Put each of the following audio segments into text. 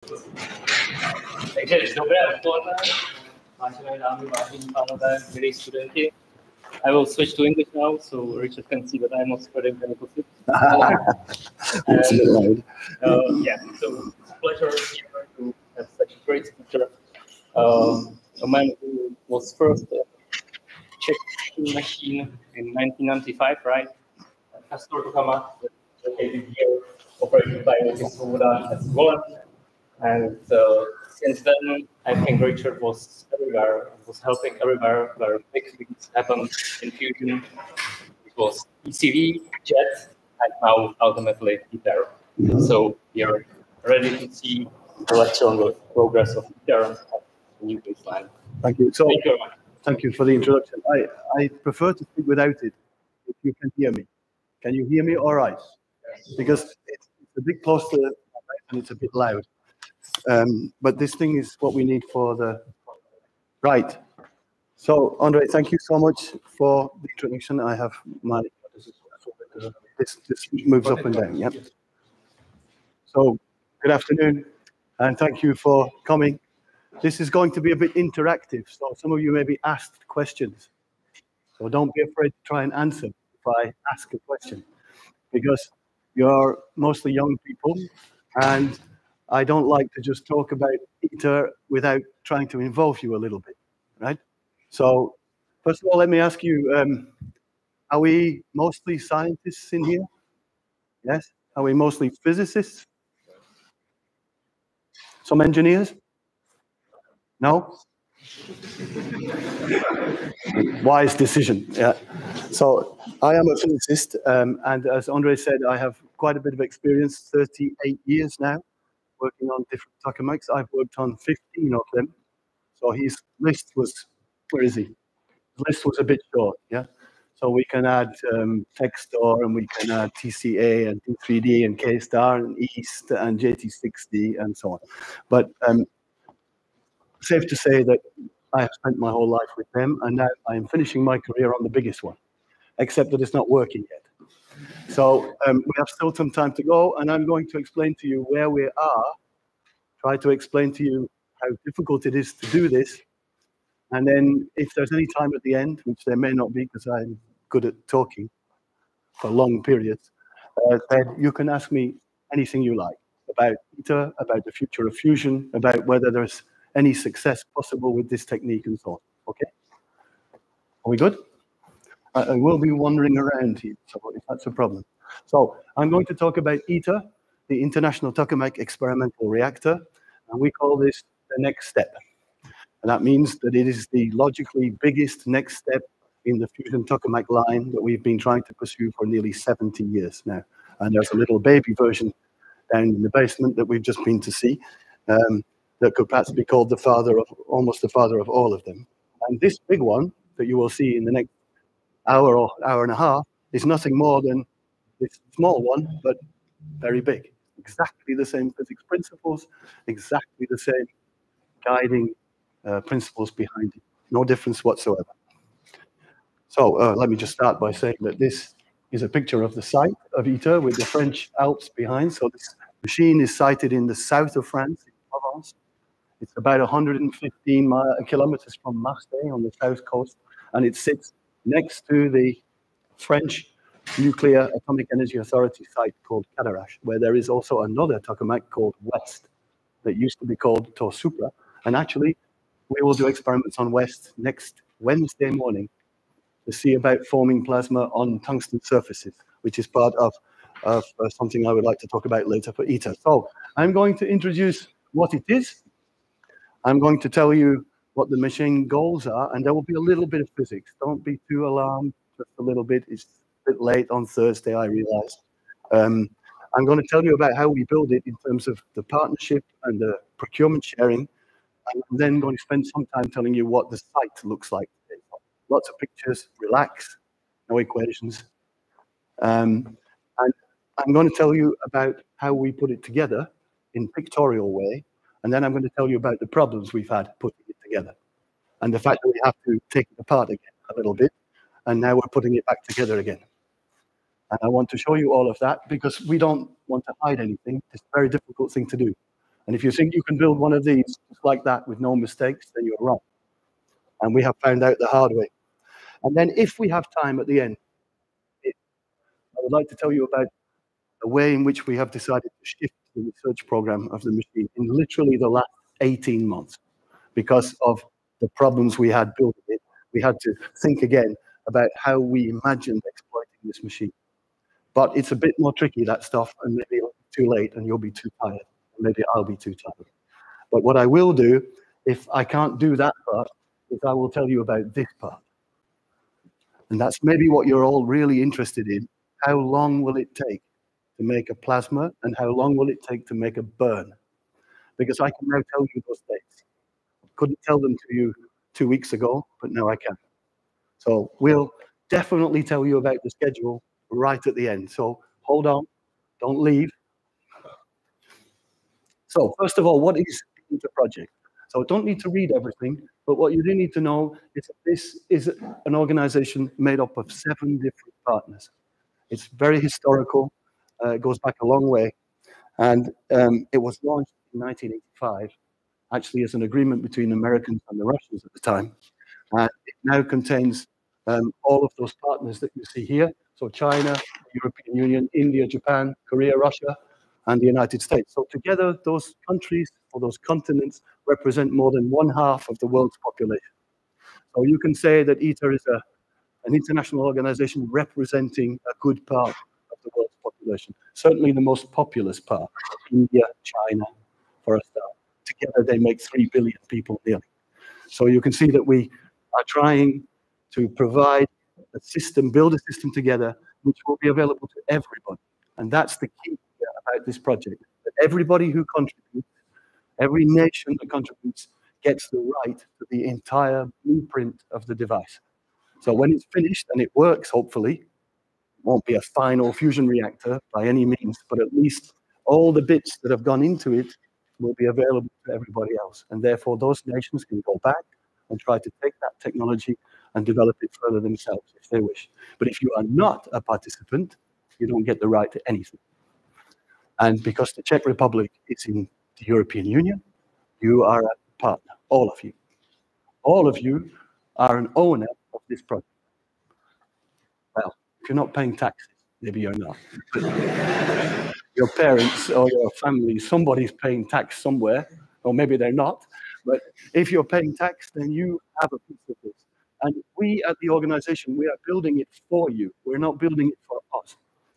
Takže dobré odpoledne, vážené dámy, vážení pánové, milí studenti. I will switch to English now, so Richard can see that I'm not spreading any gossip. Yeah, so it's a pleasure here to have such a great speaker. A man who was first Czech machine in 1995, right? Castor Tokamak, located here, operated by Otis Svoboda as well. And since then, I think Richard was everywhere, was helping everywhere where big things happened in fusion. It was ECV, JET, and now ultimately ITER. So we are ready to see the lecture on the progress of ITER at the new baseline. Thank you. So, thank you very much. Thank you for the introduction. I prefer to speak without it, if you can hear me. Can you hear me all right? Yes. Because it's a bit close to the and it's a bit loud. But this thing is what we need for the right. So, Andre, thank you so much for the introduction. I have my this moves up and down. Yep. So, good afternoon, and thank you for coming. This is going to be a bit interactive, so some of you may be asked questions. So don't be afraid to try and answer if I ask a question, because you're mostly young people, and I don't like to just talk about ITER without trying to involve you a little bit, right? So first of all, let me ask you, are we mostly scientists in here? Yes? Are we mostly physicists? Some engineers? No? Wise decision, yeah. So I am a physicist, and as Andre said, I have quite a bit of experience, 38 years now, working on different tokamaks. I've worked on 15 of them. So his list was, where is he? His list was a bit short, yeah? So we can add TechStor, and we can add TCA, and T3D, and K-Star, and East, and JT60, and so on. But safe to say that I have spent my whole life with them, and now I am finishing my career on the biggest one, except that it's not working yet. So we have still some time to go, and I'm going to explain to you where we are, try to explain to you how difficult it is to do this, and then if there's any time at the end, which there may not be because I'm good at talking for long periods, then you can ask me anything you like about ITER, about the future of fusion, about whether there's any success possible with this technique and so on. Okay? Are we good? I will be wandering around here, so if that's a problem. So I'm going to talk about ITER, the International Tokamak Experimental Reactor, and we call this the next step. And that means that it is the logically biggest next step in the fusion tokamak line that we've been trying to pursue for nearly 70 years now. And there's a little baby version down in the basement that we've just been to see. That could perhaps be called the father of, almost the father of all of them. And this big one that you will see in the next hour or hour and a half is nothing more than this small one, but very big. Exactly the same physics principles, exactly the same guiding principles behind it. No difference whatsoever. So let me just start by saying that this is a picture of the site of ITER with the French Alps behind. So this machine is sited in the south of France, in Provence. It's about 115 kilometers from Marseille on the south coast, and it sits next to the French Nuclear Atomic Energy Authority site called Jaderka, where there is also another tokamak called West that used to be called Torsupra. And actually, we will do experiments on West next Wednesday morning to see about forming plasma on tungsten surfaces, which is part of something I would like to talk about later for ITER. So I'm going to introduce what it is. I'm going to tell you what the machine goals are, and there will be a little bit of physics. Don't be too alarmed, just a little bit. It's a bit late on Thursday, I realize. I'm going to tell you about how we build it in terms of the partnership and the procurement sharing. And I'm then going to spend some time telling you what the site looks like today. Lots of pictures, relax, no equations. And I'm going to tell you about how we put it together in pictorial way. And then I'm going to tell you about the problems we've had putting it together. And the fact that we have to take it apart again a little bit. And now we're putting it back together again. And I want to show you all of that because we don't want to hide anything. It's a very difficult thing to do. And if you think you can build one of these just like that with no mistakes, then you're wrong. And we have found out the hard way. And then if we have time at the end, I would like to tell you about the way in which we have decided to shift the research program of the machine in literally the last 18 months. Because of the problems we had building it, we had to think again about how we imagined exploiting this machine. But it's a bit more tricky, that stuff, and maybe it'll be too late and you'll be too tired. Maybe I'll be too tired. But what I will do, if I can't do that part, is I will tell you about this part. And that's maybe what you're all really interested in. How long will it take to make a plasma, and how long will it take to make a burn? Because I can now tell you those dates. Couldn't tell them to you 2 weeks ago, but now I can. So we'll definitely tell you about the schedule right at the end. So hold on, don't leave. So first of all, what is the ITER project? So don't need to read everything, but what you do need to know is that this is an organization made up of 7 different partners. It's very historical, it goes back a long way, and it was launched in 1985, actually as an agreement between the Americans and the Russians at the time. And it now contains all of those partners that you see here. So China, the European Union, India, Japan, Korea, Russia, and the United States. So together, those countries or those continents represent more than 1/2 of the world's population. So you can say that ITER is an international organization representing a good part of the world's population. Certainly the most populous part, India, China, for a start. Together they make 3 billion people nearly. So you can see that we are trying to provide a system, build a system together, which will be available to everybody. And that's the key about this project, that everybody who contributes, every nation that contributes, gets the right to the entire blueprint of the device. So when it's finished and it works, hopefully, it won't be a final fusion reactor by any means, but at least all the bits that have gone into it will be available to everybody else. And therefore, those nations can go back and try to take that technology and develop it further themselves if they wish. But if you are not a participant, you don't get the right to anything. And because the Czech Republic is in the European Union, you are a partner, all of you. All of you are an owner of this project. Well, if you're not paying taxes, maybe you're not. But your parents or your family, somebody's paying tax somewhere, or maybe they're not. But if you're paying tax, then you have a piece of this. And we at the organization, we are building it for you. We're not building it for us.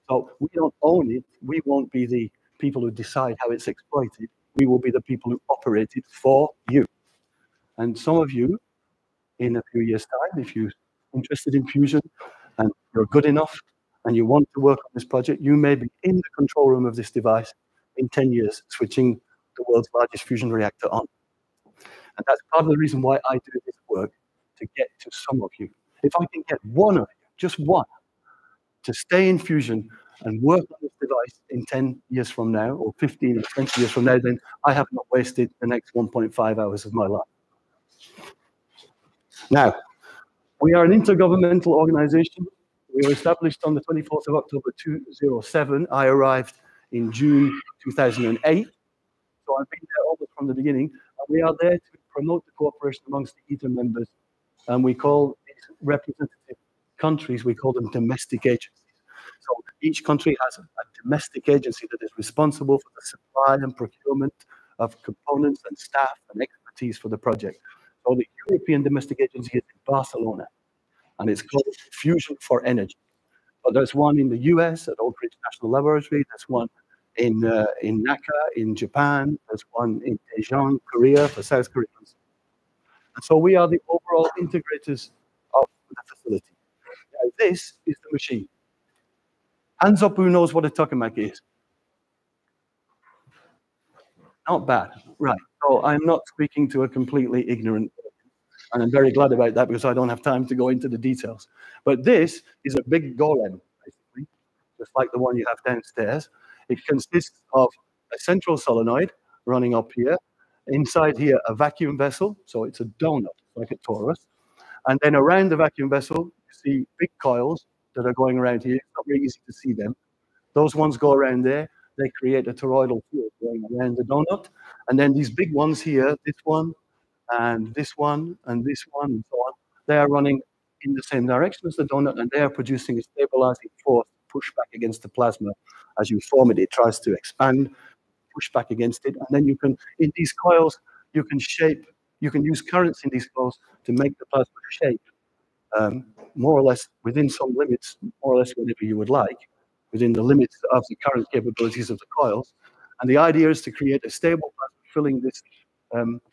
So we don't own it. We won't be the people who decide how it's exploited. We will be the people who operate it for you. And some of you, in a few years' time, if you're interested in fusion and you're good enough and you want to work on this project, you may be in the control room of this device in 10 years, switching the world's largest fusion reactor on. And that's part of the reason why I do this work, to get to some of you. If I can get one of you, just one, to stay in fusion and work on this device in 10 years from now, or 15 or 20 years from now, then I have not wasted the next 1.5 hours of my life. Now, we are an intergovernmental organization. We were established on the 24th of October 2007. I arrived in June 2008. So I've been there almost from the beginning. And we are there to promote the cooperation amongst the ITER members. And we call these representative countries, we call them domestic agencies. So each country has a domestic agency that is responsible for the supply and procurement of components and staff and expertise for the project. So the European domestic agency is in Barcelona, and it's called Fusion for Energy. But there's one in the US at Oak Ridge National Laboratory. There's one in Naka in Japan. There's one in Daejeon, Korea, for South Koreans. And so we are the overall integrators of the facility. Now, this is the machine. Hands up who knows what a tokamak is. Not bad, right. So I'm not speaking to a completely ignorant person, and I'm very glad about that because I don't have time to go into the details. But this is a big golem, basically, just like the one you have downstairs. It consists of a central solenoid running up here, inside here a vacuum vessel, so it's a donut, like a torus. And then around the vacuum vessel, you see big coils that are going around here. It's not very easy to see them. Those ones go around there. They create a toroidal field going around the donut. And then these big ones here, this one, and this one, and this one, and so on, they are running in the same direction as the donut, and they are producing a stabilizing force push back against the plasma. As you form it, it tries to expand, push back against it, and then you can, in these coils, you can shape, you can use currents in these coils to make the plasma shape more or less within some limits, more or less whatever you would like, within the limits of the current capabilities of the coils. And the idea is to create a stable plasma filling this,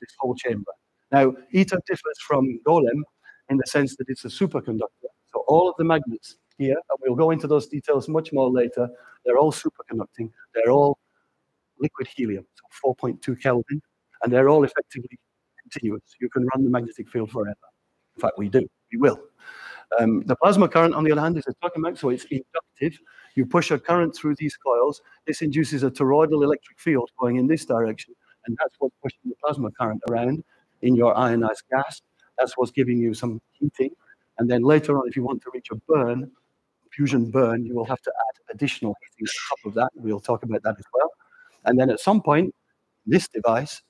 this whole chamber. Now, ITER differs from Golem in the sense that it's a superconductor. So all of the magnets here, and we'll go into those details much more later, they're all superconducting. They're all liquid helium, so 4.2 Kelvin, and they're all effectively continuous. You can run the magnetic field forever. In fact, we do. We will. The plasma current, on the other hand, is a tokamak, so it's inductive. You push a current through these coils. This induces a toroidal electric field going in this direction, and that's what's pushing the plasma current around in your ionized gas. That's what's giving you some heating. And then later on, if you want to reach a burn, fusion burn, you will have to add additional heating on top of that. We'll talk about that as well. And then at some point, this device,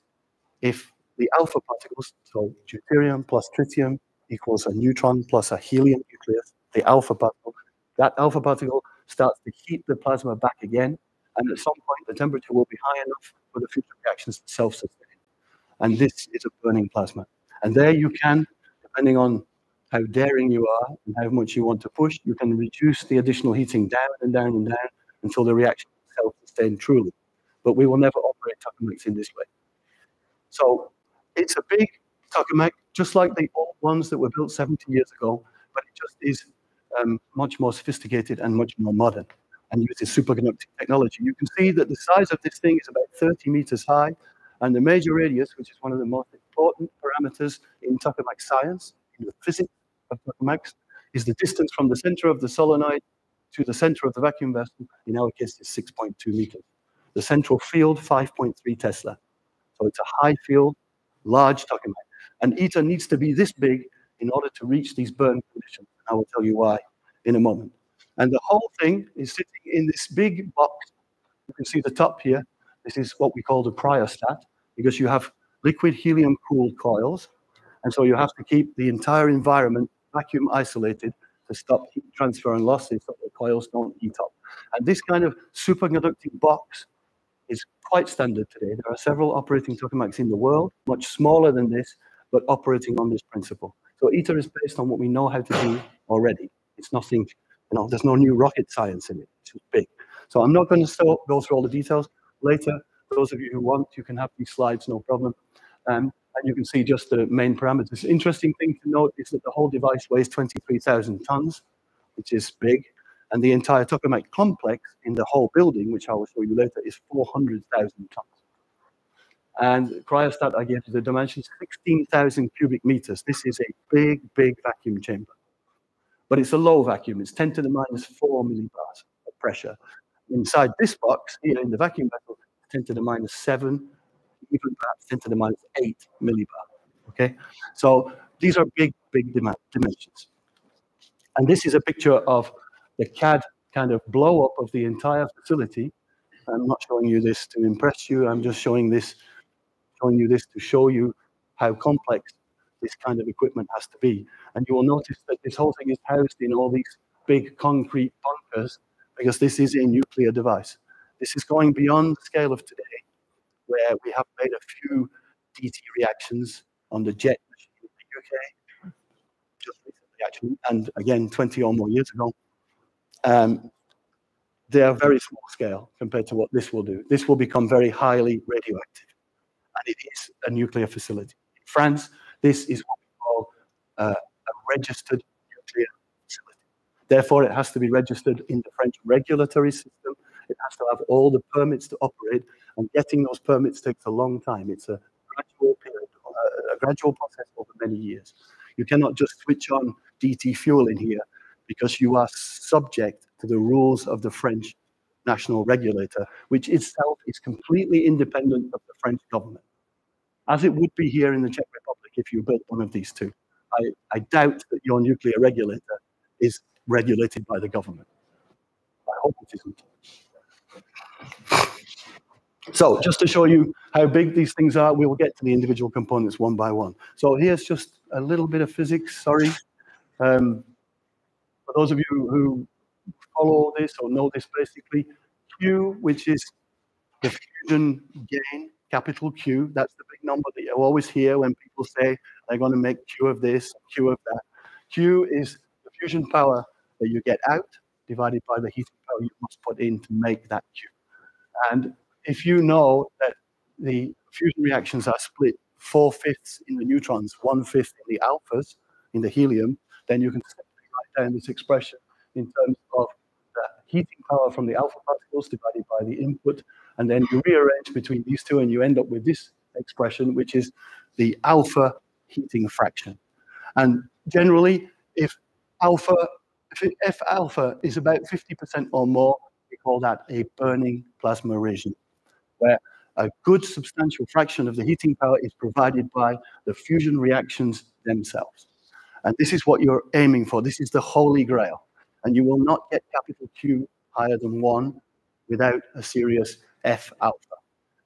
if the alpha particles, so deuterium plus tritium equals a neutron plus a helium nucleus, the alpha particle, that alpha particle starts to heat the plasma back again. And at some point, the temperature will be high enough for the fusion reactions to self-sustain. And this is a burning plasma. And there you can, depending on how daring you are and how much you want to push, you can reduce the additional heating down and down and down until the reaction is self-sustained truly. But we will never operate tokamaks in this way. So it's a big tokamak, just like the old ones that were built 70 years ago, but it just is much more sophisticated and much more modern and uses superconducting technology. You can see that the size of this thing is about 30 meters high, and the major radius, which is one of the most important parameters in tokamak science, in the physics of tokamaks, is the distance from the center of the solenoid to the center of the vacuum vessel. In our case, is 6.2 meters. The central field, 5.3 Tesla. So it's a high field, large tokamak. And ITER needs to be this big in order to reach these burn conditions. I will tell you why in a moment. And the whole thing is sitting in this big box. You can see the top here. This is what we call the cryostat, because you have liquid helium-cooled coils. And so you have to keep the entire environment vacuum isolated to stop heat transfer and losses so the coils don't heat up. And this kind of superconducting box is quite standard today. There are several operating tokamaks in the world, much smaller than this, but operating on this principle. So ITER is based on what we know how to do already. It's nothing, there's no new rocket science in it. It's just big. So I'm not going to go through all the details. Later, those of you who want, you can have these slides, no problem. And you can see just the main parameters. Interesting thing to note is that the whole device weighs 23,000 tons, which is big. And the entire tokamak complex in the whole building, which I will show you later, is 400,000 tons. And cryostat, I gave you the dimensions, 16,000 cubic meters. This is a big, big vacuum chamber. But it's a low vacuum. It's 10 to the minus 4 millibars of pressure. Inside this box, here in the vacuum vessel, 10 to the minus 7, even perhaps 10 to the minus 8 millibar. Okay? So these are big, big dimensions. And this is a picture of the CAD kind of blow up of the entire facility. I'm not showing you this to impress you. I'm just showing you this to show you how complex this kind of equipment has to be. And you will notice that this whole thing is housed in all these big concrete bunkers because this is a nuclear device. This is going beyond the scale of today, where we have made a few DT reactions on the jet machine in the UK, just recently actually, and again 20 or more years ago. They are very small scale compared to what this will do. This will become very highly radioactive, and it is a nuclear facility. In France, this is what we call a registered nuclear facility. Therefore, it has to be registered in the French regulatory system. It has to have all the permits to operate, and getting those permits takes a long time. It's a gradual period, a gradual process over many years. You cannot just switch on DT fuel in here because you are subject to the rules of the French national regulator, which itself is completely independent of the French government, as it would be here in the Czech Republic if you built one of these two. I doubt that your nuclear regulator is regulated by the government. I hope it isn't. So just to show you how big these things are, we will get to the individual components one by one. So here's just a little bit of physics, sorry. For those of you who follow this or know this basically, Q, which is the fusion gain, capital Q, that's the big number that you always hear when people say they're going to make Q of this, Q of that. Q is the fusion power that you get out divided by the heating power you must put in to make that Q. And if you know that the fusion reactions are split 4/5 in the neutrons, 1/5 in the alphas, in the helium, then you can simply write down this expression in terms of the heating power from the alpha particles divided by the input, and then you rearrange between these two and you end up with this expression, which is the alpha heating fraction. And generally, if F alpha is about 50% or more, we call that a burning plasma regime, where a good substantial fraction of the heating power is provided by the fusion reactions themselves. And this is what you're aiming for. This is the holy grail. And you will not get capital Q higher than 1 without a serious F alpha.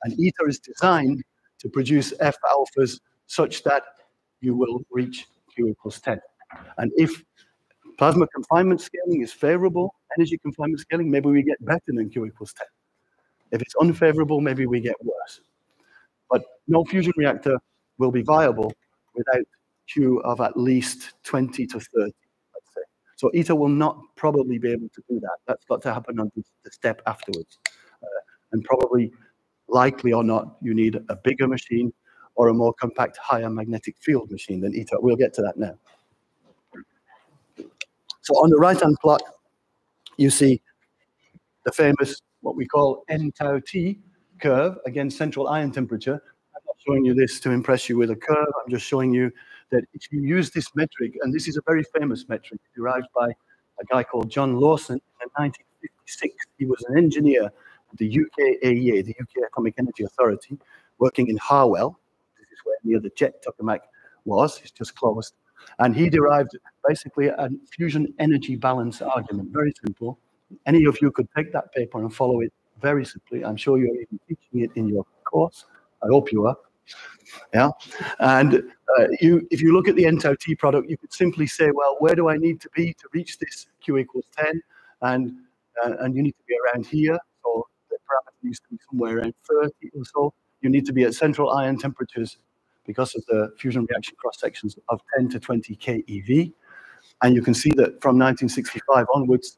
And ITER is designed to produce F alphas such that you will reach Q equals 10. And if plasma confinement scaling is favorable, energy confinement scaling, maybe we get better than Q equals 10. If it's unfavorable, maybe we get worse. But no fusion reactor will be viable without Q of at least 20 to 30, let's say. So ITER will not probably be able to do that. That's got to happen on the step afterwards. And probably, likely or not, you need a bigger machine or a more compact, higher magnetic field machine than ITER. We'll get to that now. So on the right-hand plot, you see the famous, what we call N tau T curve, again, central ion temperature. I'm not showing you this to impress you with a curve. I'm just showing you that if you use this metric, and this is a very famous metric derived by a guy called John Lawson in 1956. He was an engineer at the UK AEA, the UK Atomic Energy Authority, working in Harwell. This is where near the jet tokamak was. It's just closed. And he derived basically a fusion energy balance argument, very simple. Any of you could take that paper and follow it very simply. I'm sure you're even teaching it in your course. I hope you are. Yeah. And if you look at the N tau T product, you could simply say, well, where do I need to be to reach this Q equals 10? And you need to be around here. So the parameter needs to be somewhere around 30 or so. You need to be at central ion temperatures because of the fusion reaction cross sections of 10 to 20 keV. And you can see that from 1965 onwards,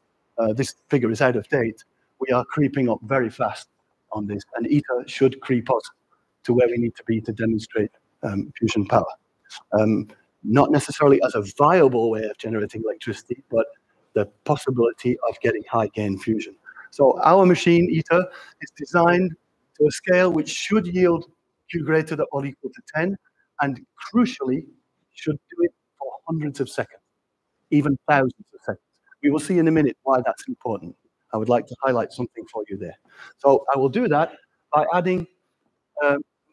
this figure is out of date. We are creeping up very fast on this, and ITER should creep us to where we need to be to demonstrate fusion power. Not necessarily as a viable way of generating electricity, but the possibility of getting high gain fusion. So our machine, ITER, is designed to a scale which should yield Q greater than or equal to 10, and crucially, should do it for hundreds of seconds, even thousands of seconds. We will see in a minute why that's important. I would like to highlight something for you there. So I will do that by adding,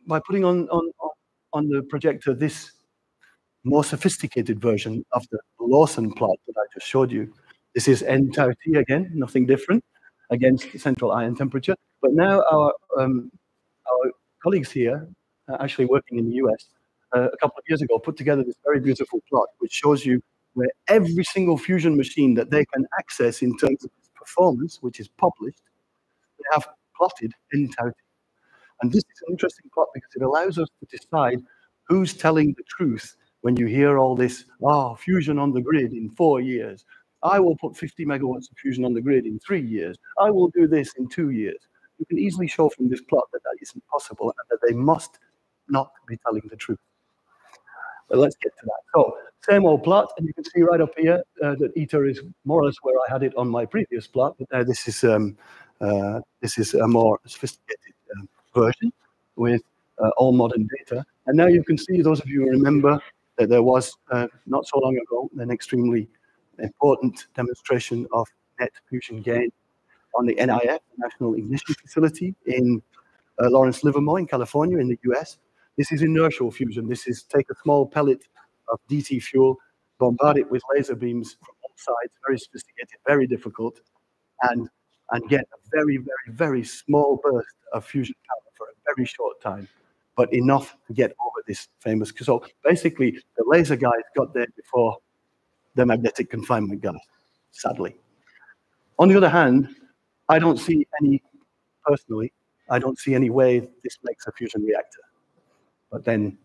by putting on the projector this more sophisticated version of the Lawson plot that I just showed you. This is N tau T again, nothing different, against central ion temperature. But now our colleagues here, actually working in the US, a couple of years ago, put together this very beautiful plot, which shows you where every single fusion machine that they can access in terms of its performance, which is published, they have plotted N tau T. And this is an interesting plot because it allows us to decide who's telling the truth when you hear all this, fusion on the grid in 4 years. I will put 50 megawatts of fusion on the grid in 3 years. I will do this in 2 years. You can easily show from this plot that that isn't possible and that they must not be telling the truth. But let's get to that. So, same old plot, and you can see right up here that ITER is more or less where I had it on my previous plot, but now this is a more sophisticated version with all modern data. And now you can see, those of you who remember, that there was, not so long ago, an extremely important demonstration of net fusion gain on the NIF, National Ignition Facility, in Lawrence Livermore in California in the US. This is inertial fusion. This is take a small pellet of DT fuel, bombard it with laser beams from all sides, very sophisticated, very difficult, and get a very, very, very small burst of fusion power. for a very short time, but enough to get over this famous. So basically, the laser guys got there before the magnetic confinement guys, sadly. On the other hand, I don't see any, personally, I don't see any way this makes a fusion reactor. But then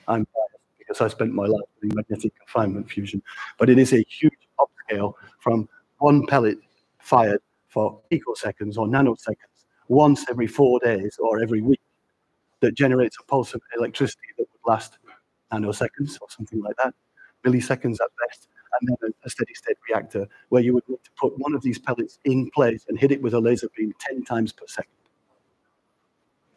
I'm biased because I spent my life doing magnetic confinement fusion. But it is a huge upscale from one pellet fired for picoseconds or nanoseconds once every 4 days or every week that generates a pulse of electricity that would last nanoseconds or something like that, milliseconds at best, and then a steady state reactor where you would need to put one of these pellets in place and hit it with a laser beam 10 times per second.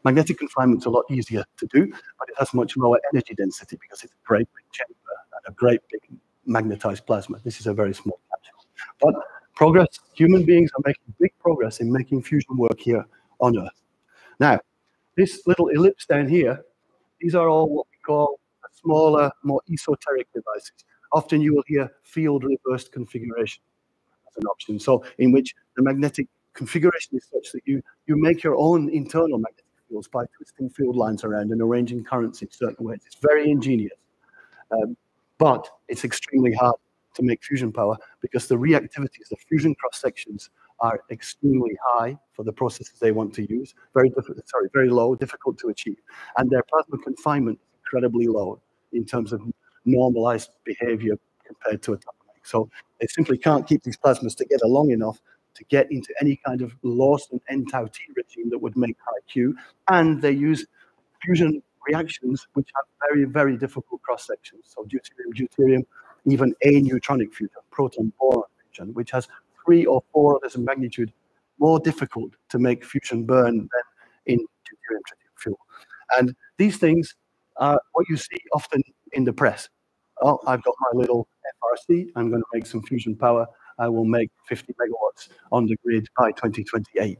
Magnetic confinement's a lot easier to do, but it has much lower energy density because it's a great big chamber and a great big magnetized plasma. This is a very small capsule. But progress, human beings are making big progress in making fusion work here on Earth. Now, this little ellipse down here, these are all what we call smaller, more esoteric devices. Often you will hear field reversed configuration as an option. So in which the magnetic configuration is such that you make your own internal magnetic fields by twisting field lines around and arranging currents in certain ways. It's very ingenious, but it's extremely hard to make fusion power because the reactivities, the fusion cross sections, are extremely high for the processes they want to use. Very low, difficult to achieve, and their plasma confinement is incredibly low in terms of normalized behavior compared to a tokamak. So they simply can't keep these plasmas together long enough to get into any kind of Lawson n-tau T regime that would make high Q, and they use fusion reactions which have very, very difficult cross sections. So deuterium, even a neutronic fusion, proton-boron fusion, which has 3 or 4 orders of magnitude more difficult to make fusion burn than in deuterium-tritium fuel. And these things are what you see often in the press. Oh, I've got my little FRC, I'm going to make some fusion power. I will make 50 megawatts on the grid by 2028.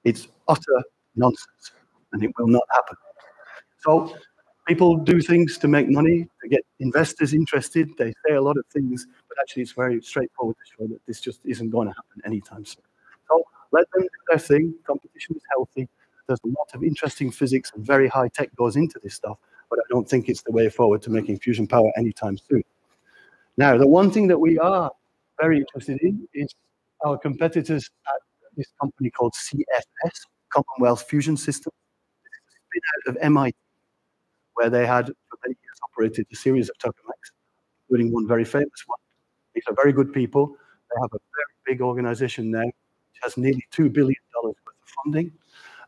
It's utter nonsense, and it will not happen. So people do things to make money, to get investors interested. They say a lot of things, but actually it's very straightforward to show that this just isn't going to happen anytime soon. So let them do their thing. Competition is healthy. There's a lot of interesting physics and very high tech goes into this stuff, but I don't think it's the way forward to making fusion power anytime soon. Now, the one thing that we are very interested in is our competitors at this company called CFS, Commonwealth Fusion Systems. This is a spin out of MIT, where they had for many years operated a series of tokamaks, including one very famous one. These are very good people. They have a very big organization now, which has nearly $2 billion worth of funding,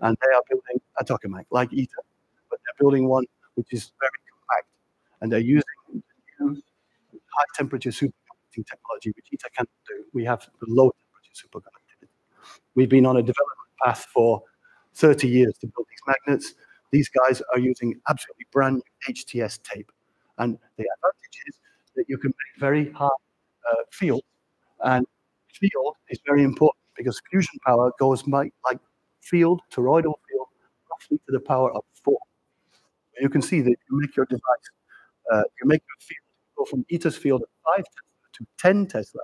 and they are building a tokamak like ITER, but they're building one which is very compact, and they're using the new high-temperature superconducting technology, which ITER cannot do. We have the low-temperature superconductivity. We've been on a development path for 30 years to build these magnets. These guys are using absolutely brand new HTS tape. And the advantage is that you can make very high field. And field is very important because fusion power goes like field, toroidal field, roughly to the power of 4. You can see that you make your device, you make your field go from ITER's field of 5 Tesla to 10 Tesla.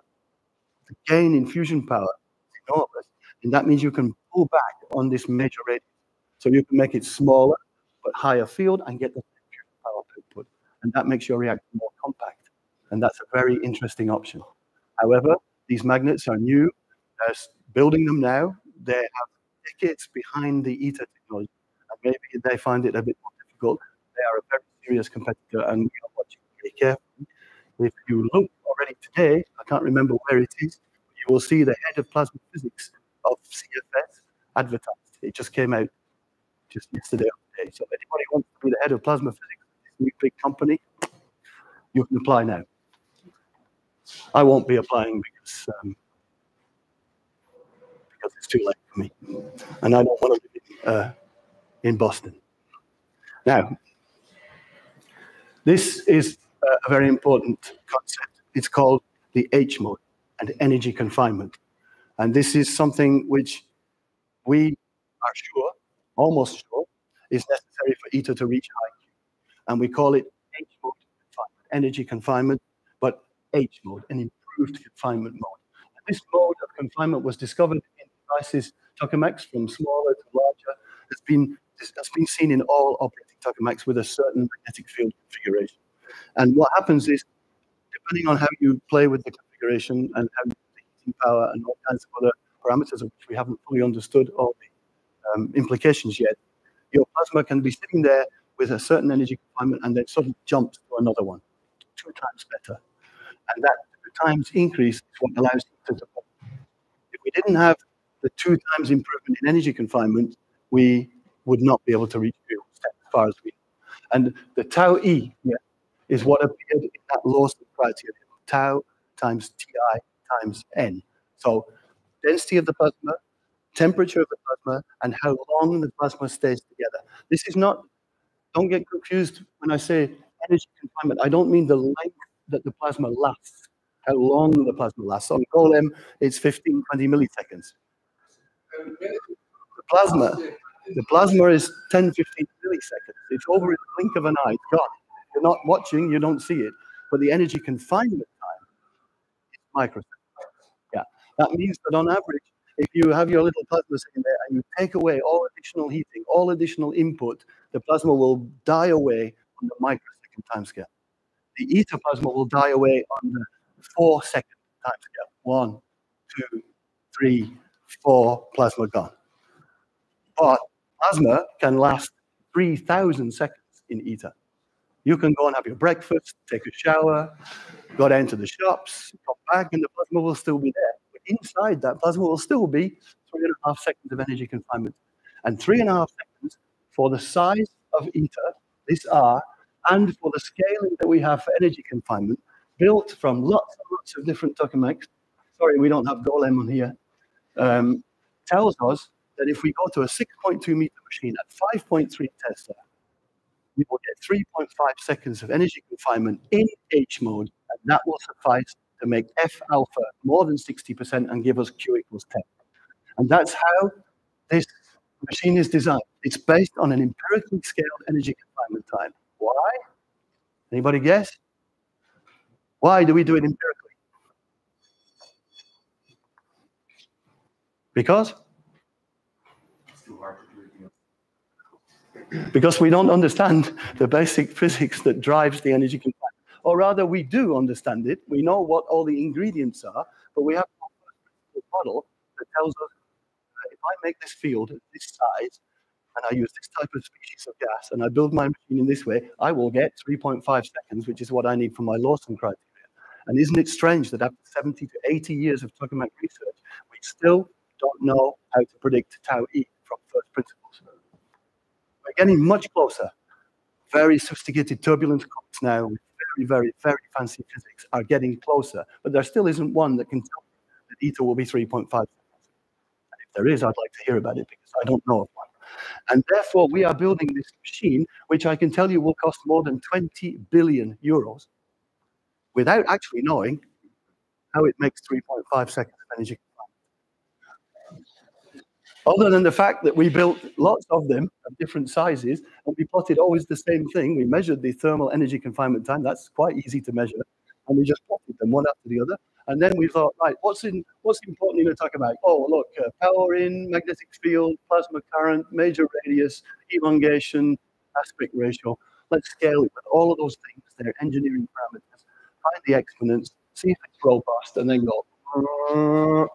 The gain in fusion power is enormous. And that means you can pull back on this major radius. So you can make it smaller, but higher field and get the fusion power output. And that makes your reactor more compact. And that's a very interesting option. However, these magnets are new. They're building them now. They have decades behind the ITER technology. And maybe they find it a bit more difficult. They are a very serious competitor, and we are watching very carefully. If you look already today, I can't remember where it is, but you will see the head of plasma physics of CFS advertised. It just came out just yesterday or today. So anybody wants to be the head of plasma physics of this new big company, you can apply now. I won't be applying because it's too late for me, and I don't want to live in Boston. Now, this is a very important concept. It's called the H mode and energy confinement, and this is something which we are sure, almost sure, is necessary for ITER to reach high Q, and we call it H mode confinement, energy confinement, but H mode, an improved confinement mode. And this mode of confinement was discovered in devices, tokamaks, from smaller to larger. It's been this has been seen in all operating tokamaks with a certain magnetic field configuration. And what happens is, depending on how you play with the configuration and how the heating power and all kinds of other parameters of which we haven't fully understood all the implications yet, your plasma can be sitting there with a certain energy confinement and then suddenly jumps to another one, 2 times better. And that 2 times increase is what allows it to pump. If we didn't have the 2 times improvement in energy confinement, we would not be able to reach fuel step as far as we know. And the tau E is what appeared in that Lawson criteria, tau times Ti times N. So density of the plasma, temperature of the plasma, and how long the plasma stays together. This is not, don't get confused when I say energy confinement. I don't mean the length that the plasma lasts, how long the plasma lasts. On colloquium, it's 15, 20 milliseconds. The plasma is 10, 15 milliseconds. It's over in the blink of an eye, it's gone. You're not watching, you don't see it. But the energy confinement time is microseconds. Yeah, that means that on average, if you have your little plasma sitting there and you take away all additional heating, all additional input, the plasma will die away on the microsecond timescale. The ITER plasma will die away on the 4-second timescale. 1, 2, 3, 4, plasma gone. But plasma can last 3,000 seconds in ITER. You can go and have your breakfast, take a shower, go down to the shops, come back, and the plasma will still be there. But inside that plasma will still be 3.5 seconds of energy confinement. And 3.5 seconds for the size of ITER, this R, and for the scaling that we have for energy confinement, built from lots and lots of different tokamaks. Sorry, we don't have Golem on here. Tells us that if we go to a 6.2 meter machine at 5.3 Tesla, we will get 3.5 seconds of energy confinement in H mode, and that will suffice to make F alpha more than 60% and give us Q equals 10. And that's how this machine is designed. It's based on an empirically scaled energy confinement time. Why? Anybody guess? Why do we do it empirically? Because? Because we don't understand the basic physics that drives the energy confinement. Or rather, we do understand it. We know what all the ingredients are, but we have a model that tells us that if I make this field at this size, and I use this type of species of gas, and I build my machine in this way, I will get 3.5 seconds, which is what I need for my Lawson criteria. And isn't it strange that after 70 to 80 years of tokamak research, we still don't know how to predict tau E from first principles? We're getting much closer. Very sophisticated turbulence clocks now with very, very, very fancy physics are getting closer, but there still isn't one that can tell me that ITER will be 3.5 seconds. And if there is, I'd like to hear about it because I don't know of one. And therefore, we are building this machine, which I can tell you will cost more than 20 billion euros, without actually knowing how it makes 3.5 seconds of energy confinement. Other than the fact that we built lots of them of different sizes, and we plotted always the same thing. We measured the thermal energy confinement time. That's quite easy to measure. And we just plotted them one after the other. And then we thought, right, what's important in a tokamak? Oh, look, power in, magnetic field, plasma current, major radius, elongation, aspect ratio. Let's scale it with all of those things. They're engineering parameters. Find the exponents, see if it's robust, and then go,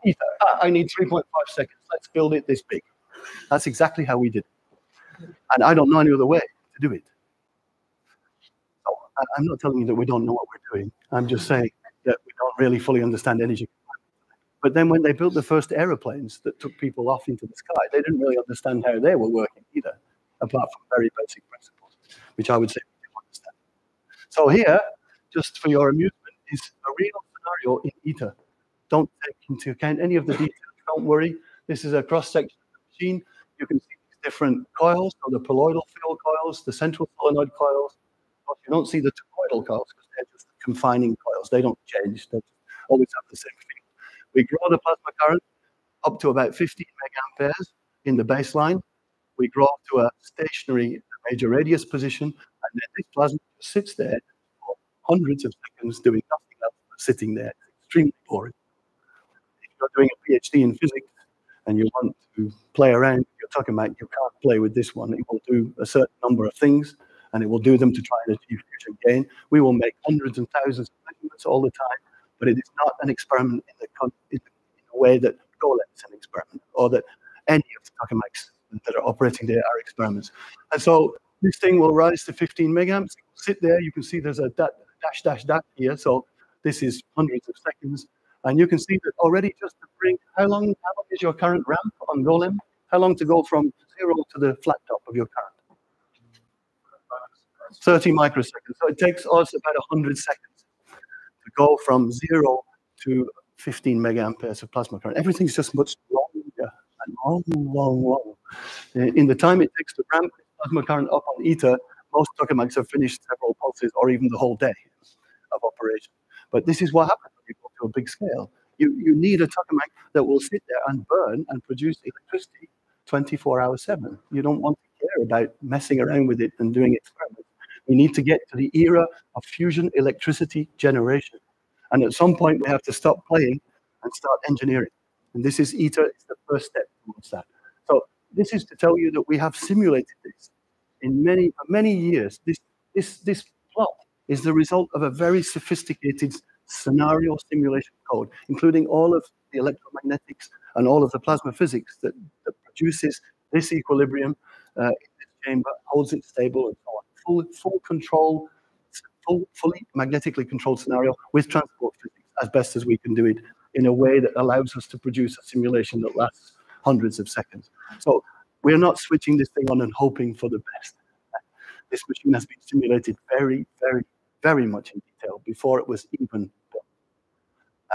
ITER. I need 3.5 seconds. Let's build it this big. That's exactly how we did it. And I don't know any other way to do it. So I'm not telling you that we don't know what we're doing. I'm just saying that we don't really fully understand energy. But then when they built the first aeroplanes that took people off into the sky, they didn't really understand how they were working either, apart from very basic principles, which I would say we do understand. So here, just for your amusement, is a real scenario in ITER. Don't take into account any of the details. Don't worry. This is a cross-section of the machine. You can see these different coils, so the poloidal field coils, the central solenoid coils. But you don't see the toroidal coils because they're just confining coils. They don't change. They always have the same field. We grow the plasma current up to about 15 megaamperes in the baseline. We grow up to a stationary major radius position, and then this plasma just sits there for hundreds of seconds doing nothing else but sitting there. It's extremely boring. If you're doing a PhD in physics and you want to play around with your tokamak, you can't play with this one. It will do a certain number of things, and it will do them to try and achieve fusion gain. We will make hundreds and thousands of measurements all the time, but it is not an experiment in the way that Golem is an experiment, or that any of the tokamaks that are operating there are experiments. And so this thing will rise to 15 megaamps. It will sit there. You can see there's a dash, dash, dash here. So this is hundreds of seconds. And you can see that already just to bring, how long is your current ramp on Golem? How long to go from 0 to the flat top of your current? 30 microseconds. So it takes us about 100 seconds to go from 0 to 15 megaamperes of plasma current. Everything's just much longer and long. In the time it takes to ramp plasma current up on ITER, most tokamaks have finished several pulses or even the whole day of operation. But this is what happens when you go to a big scale. You need a tokamak that will sit there and burn and produce electricity 24 hours 7. You don't want to care about messing around with it and doing experiments. We need to get to the era of fusion electricity generation. And at some point, we have to stop playing and start engineering. And this is ITER, it's the first step towards that. So this is to tell you that we have simulated this in many years. This plot is the result of a very sophisticated scenario simulation code, including all of the electromagnetics and all of the plasma physics that produces this equilibrium in this chamber, holds it stable, and so on. Full control, fully magnetically controlled scenario with transport physics as best as we can do it in a way that allows us to produce a simulation that lasts hundreds of seconds. So we're not switching this thing on and hoping for the best. This machine has been simulated very much in detail before it was even built.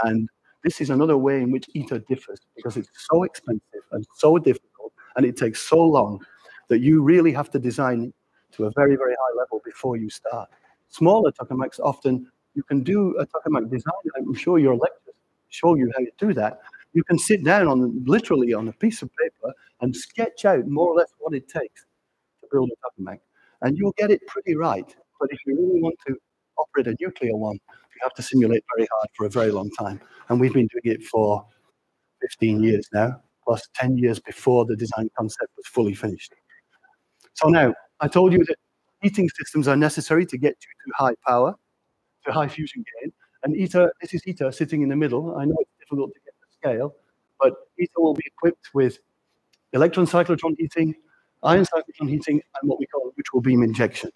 And this is another way in which ITER differs, because it's so expensive and so difficult, and it takes so long that you really have to design to a very high level before you start. Smaller tokamaks, often you can do a tokamak design. I'm sure your lectures show you how you do that. You can sit down literally on a piece of paper and sketch out more or less what it takes to build a tokamak. And you'll get it pretty right. But if you really want to operate a nuclear one, you have to simulate very hard for a very long time. And we've been doing it for 15 years now, plus 10 years before the design concept was fully finished. So now, I told you that heating systems are necessary to get you to high power, to high fusion gain. And ITER, this is ITER sitting in the middle. I know it's difficult to get the scale, but ITER will be equipped with electron cyclotron heating, ion cyclotron heating, and what we call neutral beam injection.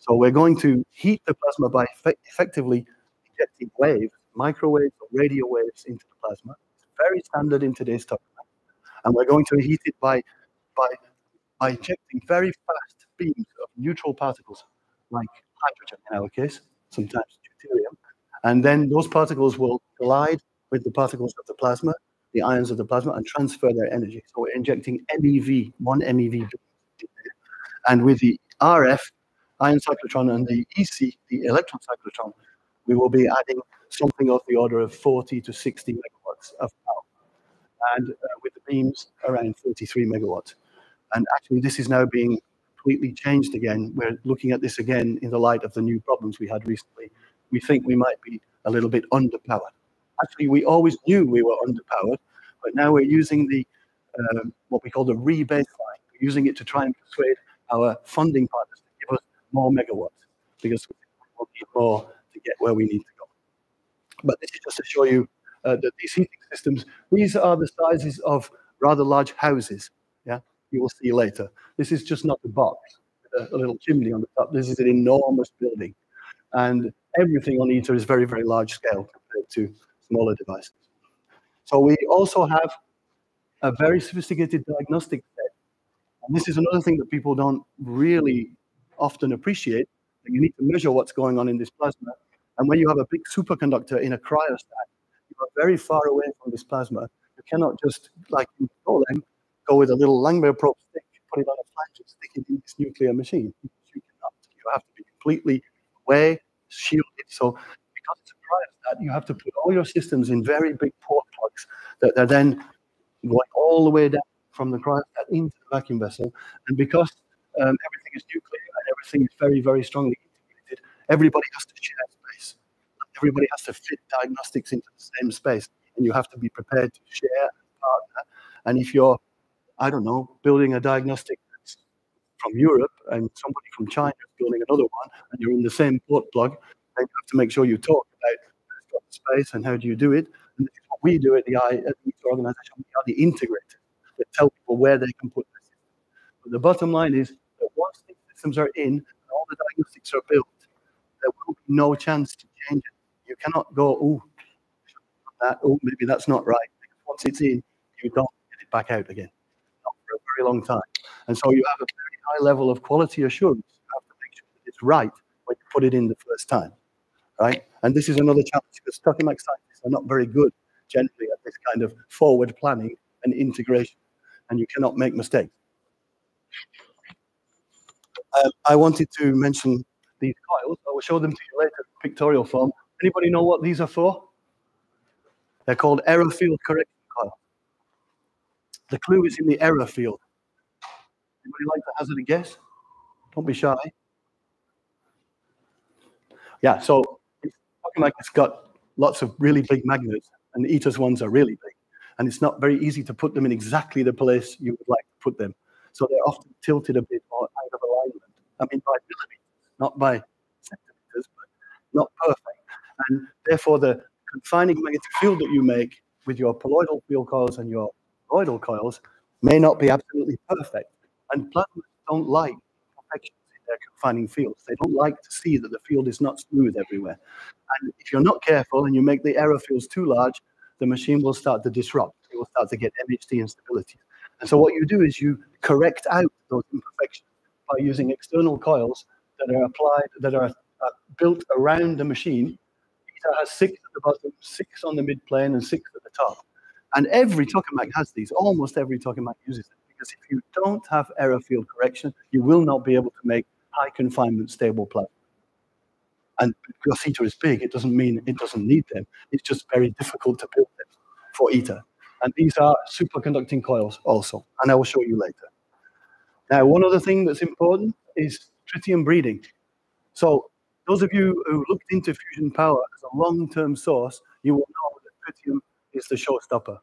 So we're going to heat the plasma by effectively injecting waves, microwaves or radio waves into the plasma. It's very standard in today's tokamak. And we're going to heat it by injecting very fast beams of neutral particles, like hydrogen in our case, sometimes deuterium. And then those particles will collide with the particles of the plasma, the ions of the plasma, and transfer their energy. So we're injecting MEV, 1 MeV beam. And with the RF, ion cyclotron, and the EC, the electron cyclotron, we will be adding something of the order of 40 to 60 megawatts of power. And with the beams, around 33 megawatts. And actually, this is now being completely changed again. We're looking at this again in the light of the new problems we had recently. We think we might be a little bit underpowered. Actually, we always knew we were underpowered, but now we're using the what we call the re-baseline. We're using it to try and persuade our funding partners to give us more megawatts, because we will need more to get where we need to go. But this is just to show you that these heating systems, these are the sizes of rather large houses. Yeah, you will see later. This is just not a box with a little chimney on the top. This is an enormous building. And everything on ITER is very large scale compared to smaller devices. So we also have a very sophisticated diagnostic set. And this is another thing that people don't really often appreciate. That you need to measure what's going on in this plasma. And when you have a big superconductor in a cryostat, you are very far away from this plasma. You cannot just, like in Golem, go with a little Langmuir probe stick, put it on a flange and stick it in this nuclear machine. You cannot. You have to be completely away, shielded. So because it's a cryostat, you have to put all your systems in very big port plugs that are then going all the way down from the cryostat into the vacuum vessel. And because everything is nuclear and everything is very strongly integrated, everybody has to share space. Everybody has to fit diagnostics into the same space, and you have to be prepared to share and partner. And if you're I don't know, building a diagnostic from Europe and somebody from China is building another one, and you're in the same port plug, then you have to make sure you talk about who's got the space and how do you do it. And this is what we do at the ITER organization. We are the integrators that tell people where they can put their system. But the bottom line is that once these systems are in and all the diagnostics are built, there will be no chance to change it. You cannot go, maybe that's not right. Because once it's in, you don't get it back out again. Not for a very long time. And so you have a very high level of quality assurance. You have to make sure that it's right when you put it in the first time, right? And this is another challenge because tokamak scientists are not very good generally at this kind of forward planning and integration, and you cannot make mistakes. I wanted to mention these coils. I will show them to you later in pictorial form. Anybody know what these are for? They're called error field correction coils. The clue is in the error field. Anybody like to hazard a guess? Don't be shy. Yeah, so tokamak has got lots of really big magnets, and the ITER's ones are really big. And it's not very easy to put them in exactly the place you would like to put them. So they're often tilted a bit or out of alignment. I mean, by millimeters, not by centimeters, but not perfect. And therefore, the confining magnetic field that you make with your colloidal field coils and your toroidal coils may not be absolutely perfect. And plasmas don't like perfection in their confining fields. They don't like to see that the field is not smooth everywhere. And if you're not careful and you make the error fields too large, the machine will start to disrupt. It will start to get MHD instability. And so what you do is you correct out those imperfections by using external coils that are applied, that are built around the machine. ITER has 6 at the bottom, 6 on the mid-plane, and 6 at the top. And every tokamak has these. Almost every tokamak uses them. Because if you don't have error field correction, you will not be able to make high confinement stable plasma. And because ITER is big, it doesn't mean it doesn't need them. It's just very difficult to build them for ITER. And these are superconducting coils also, and I will show you later. Now, one other thing that's important is tritium breeding. So those of you who looked into fusion power as a long-term source, you will know that tritium is the showstopper,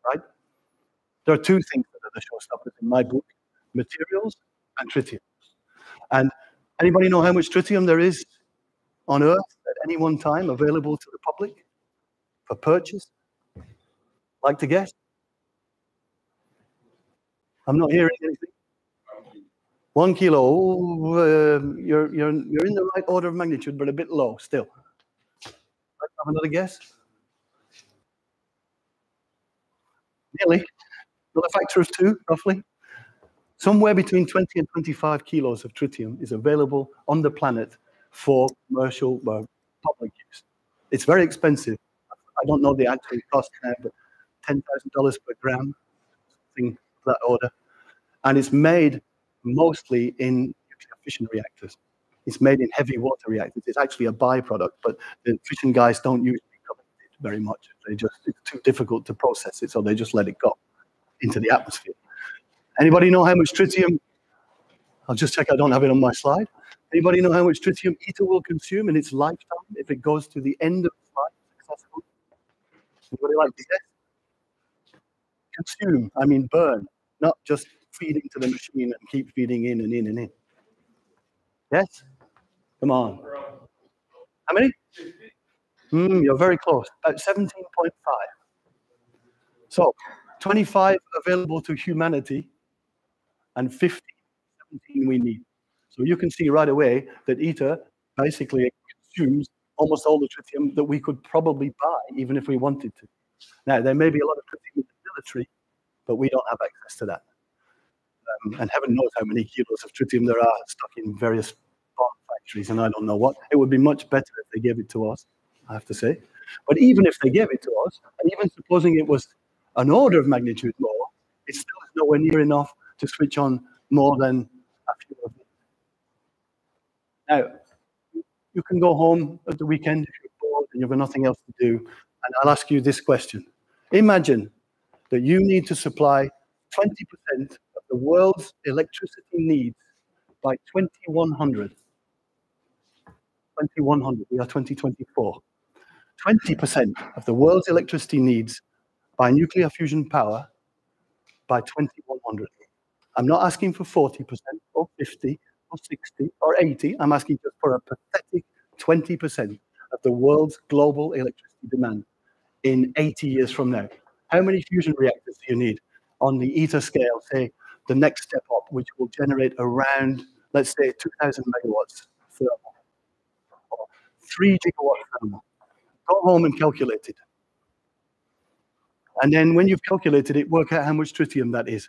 right? There are 2 things that are the showstoppers in my book, materials and tritium. And anybody know how much tritium there is on Earth at any one time available to the public for purchase? Like to guess? I'm not hearing anything. 1 kilo. You're in the right order of magnitude, but a bit low still. Let's have another guess. Nearly. Another factor of 2, roughly. Somewhere between 20 and 25 kilos of tritium is available on the planet for commercial public use. It's very expensive. I don't know the actual cost now, but $10,000 per gram, something of that order. And it's made mostly in nuclear fission reactors. It's made in heavy water reactors. It's actually a byproduct, but the fission guys don't usually collect it very much. It's too difficult to process it, so they just let it go into the atmosphere. Anybody know how much tritium? I'll just check I don't have it on my slide. Anybody know how much tritium ITER will consume in its lifetime if it goes to the end of its life successfully? Anybody like to guess? Consume, I mean burn, not just feed into the machine and keep feeding in and in and in. Yes? Come on. How many? You're very close. About 17.5. So 25 available to humanity and 15, 17 we need. So you can see right away that ITER basically consumes almost all the tritium that we could probably buy, even if we wanted to. Now, there may be a lot of tritium in the military, but we don't have access to that. And heaven knows how many kilos of tritium there are stuck in various bomb factories, and I don't know what. It would be much better if they gave it to us, I have to say. But even if they gave it to us, and even supposing it was an order of magnitude more, it still is nowhere near enough to switch on more than a few of these. Now, you can go home at the weekend if you're bored and you've got nothing else to do, and I'll ask you this question. Imagine that you need to supply 20% of the world's electricity needs by 2100. 2100, we are 2024. 20% of the world's electricity needs by nuclear fusion power by 2100. I'm not asking for 40% or 50 or 60 or 80. I'm asking just for a pathetic 20% of the world's global electricity demand in 80 years from now. How many fusion reactors do you need on the ITER scale, say the next step up, which will generate around, let's say, 2,000 megawatts thermal, or 3 gigawatts thermal? Go home and calculate it. And then when you've calculated it, work out how much tritium that is.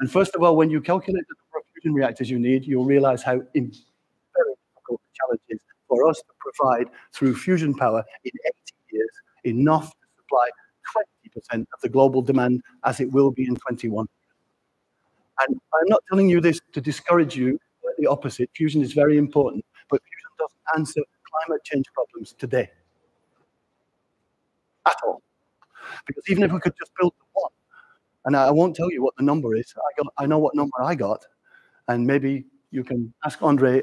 And first of all, when you calculate the number of fusion reactors you need, you'll realize how very difficult the challenge is for us to provide, through fusion power in 80 years, enough to supply 20% of the global demand as it will be in 21. And I'm not telling you this to discourage you, the opposite. Fusion is very important, but fusion doesn't answer climate change problems today at all. Because even if we could just build the one, and I won't tell you what the number is, I know what number I got, and maybe you can ask Andre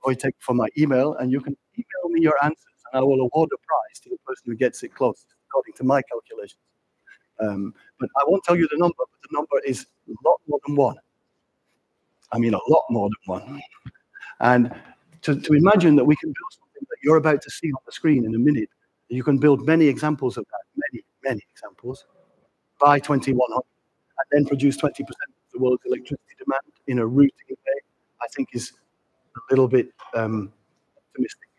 or take for my email, and you can email me your answers, and I will award a prize to the person who gets it closest, according to my calculations. But I won't tell you the number, but the number is a lot more than one. I mean, a lot more than one. And to imagine that we can build something that you're about to see on the screen in a minute, you can build many examples of that, many examples, by 2100, and then produce 20% of the world's electricity demand in a routing way, I think is a little bit optimistic.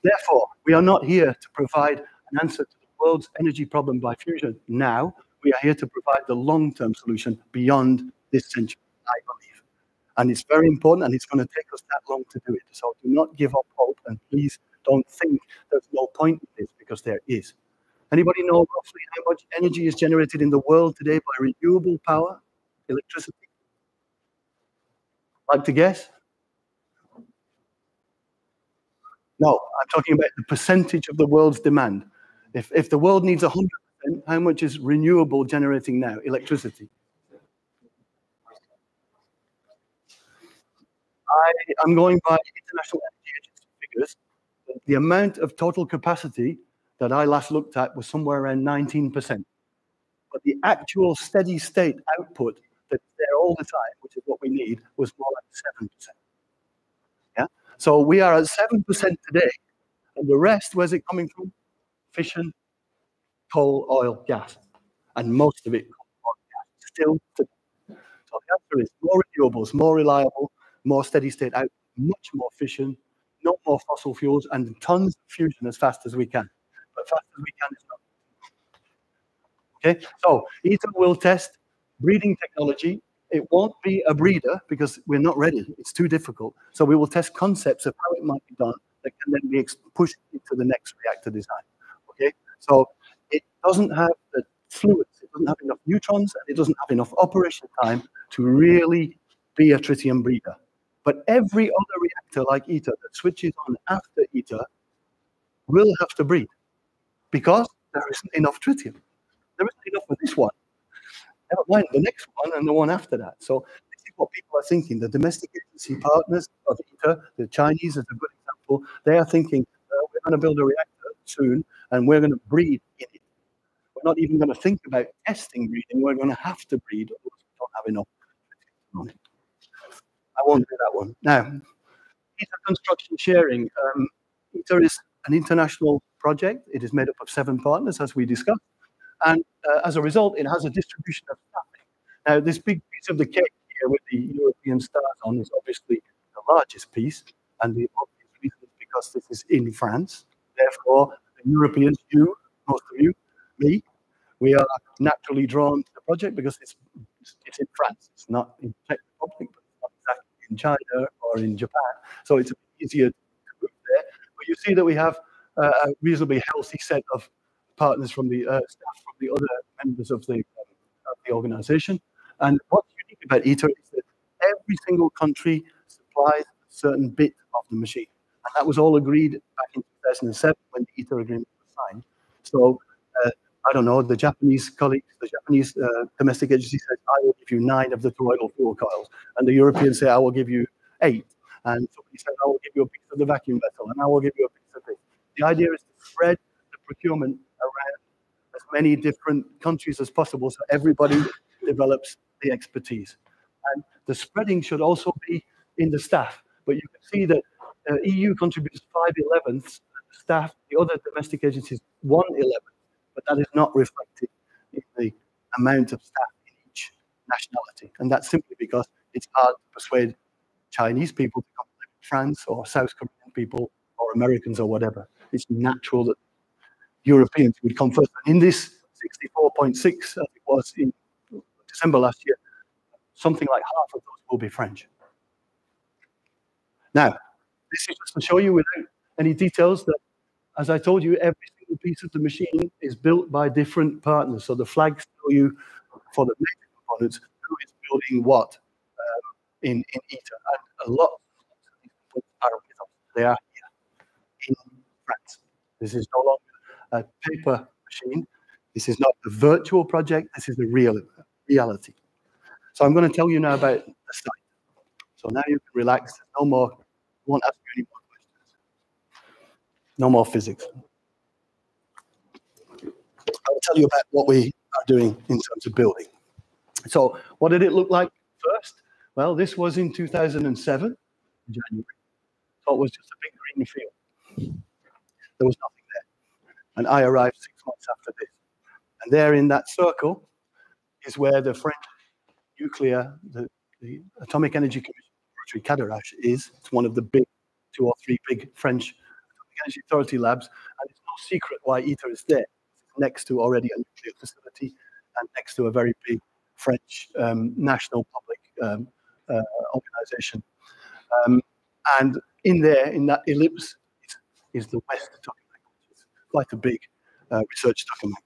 Therefore, we are not here to provide an answer to the world's energy problem by fusion now. We are here to provide the long-term solution beyond this century, I believe. And it's very important, and it's going to take us that long to do it. So do not give up hope, and please don't think there's no point in this, because there is. Anybody know roughly how much energy is generated in the world today by renewable power, electricity? Like to guess? No, I'm talking about the percentage of the world's demand. If the world needs 100%, how much is renewable generating now, electricity? I'm going by International Energy Agency figures. The amount of total capacity that I last looked at was somewhere around 19%. But the actual steady state output that's there all the time, which is what we need, was more like 7%. Yeah? So we are at 7% today, and the rest, where's it coming from? Fission, coal, oil, gas. And most of it comes from gas, still today. So the answer is more renewables, more reliable, more steady state output, much more fission, no more fossil fuels, and tons of fusion as fast as we can. But fast as we can is not. Okay, so ITER will test breeding technology. It won't be a breeder because we're not ready. It's too difficult. So we will test concepts of how it might be done that can then be pushed into the next reactor design. Okay, so it doesn't have the fluids, it doesn't have enough neutrons, and it doesn't have enough operation time to really be a tritium breeder. But every other reactor like ITER that switches on after ITER will have to breed because there isn't enough tritium. There isn't enough for this one. Never mind the next one and the one after that. So this is what people are thinking. The domestic agency partners of ITER, the Chinese is a good example, they are thinking, we're going to build a reactor soon and we're going to breed in it. We're not even going to think about testing breeding. We're going to have to breed, otherwise we don't have enough tritium on it. I won't do that one. Now, ITER construction sharing. ITER is an international project. It is made up of 7 partners, as we discussed. And as a result, it has a distribution of staffing. Now, this big piece of the cake here with the European stars on is obviously the largest piece. And the obvious reason is because this is in France. Therefore, the Europeans, you, most of you, me, we are naturally drawn to the project because it's in France. It's not in Czech Republic, but it's not exactly in China or in Japan. So it's easier to move there. But you see that we have a reasonably healthy set of partners from the staff from the other members of the organization. And what's unique about ITER is that every single country supplies a certain bit of the machine. And that was all agreed back in 2007 when the ITER agreement was signed. So, I don't know, the Japanese colleagues, the Japanese domestic agency says, I will give you 9 of the toroidal fuel coils. And the Europeans say, I will give you 8. And somebody said, I will give you a piece of the vacuum vessel. And I will give you a piece of this. The idea is to spread the procurement around as many different countries as possible, so everybody develops the expertise. And the spreading should also be in the staff. But you can see that EU contributes 5/11, staff, the other domestic agencies 1/11, but that is not reflected in the amount of staff in each nationality. And that's simply because it's hard to persuade Chinese people to come to live in France, or South Korean people, or Americans, or whatever. It's natural that Europeans would come first. And in this 64.6, as it was in December last year, something like half of those will be French. Now, this is just to show you without any details that, as I told you, every single piece of the machine is built by different partners. So the flags tell you for the major components who is building what in ITER. And a lot of these components are with us. They are here in France. This is no longer a paper machine. This is not a virtual project. This is the reality. So I'm going to tell you now about the site. So now you can relax. No more. I won't ask you any more questions. No more physics. I'll tell you about what we are doing in terms of building. So what did it look like first? Well, this was in 2007, January. So it was just a big green field. There was nothing there. And I arrived 6 months after this. And there in that circle is where the French nuclear, the Atomic Energy Commission, Jaderka, is. It's one of the big 2 or 3 big French Atomic Energy Authority labs. And it's no secret why ITER is there. It's next to already a nuclear facility and next to a very big French national public organization. And in there, in that ellipse, is the West tokamak, which is quite a big research tokamak.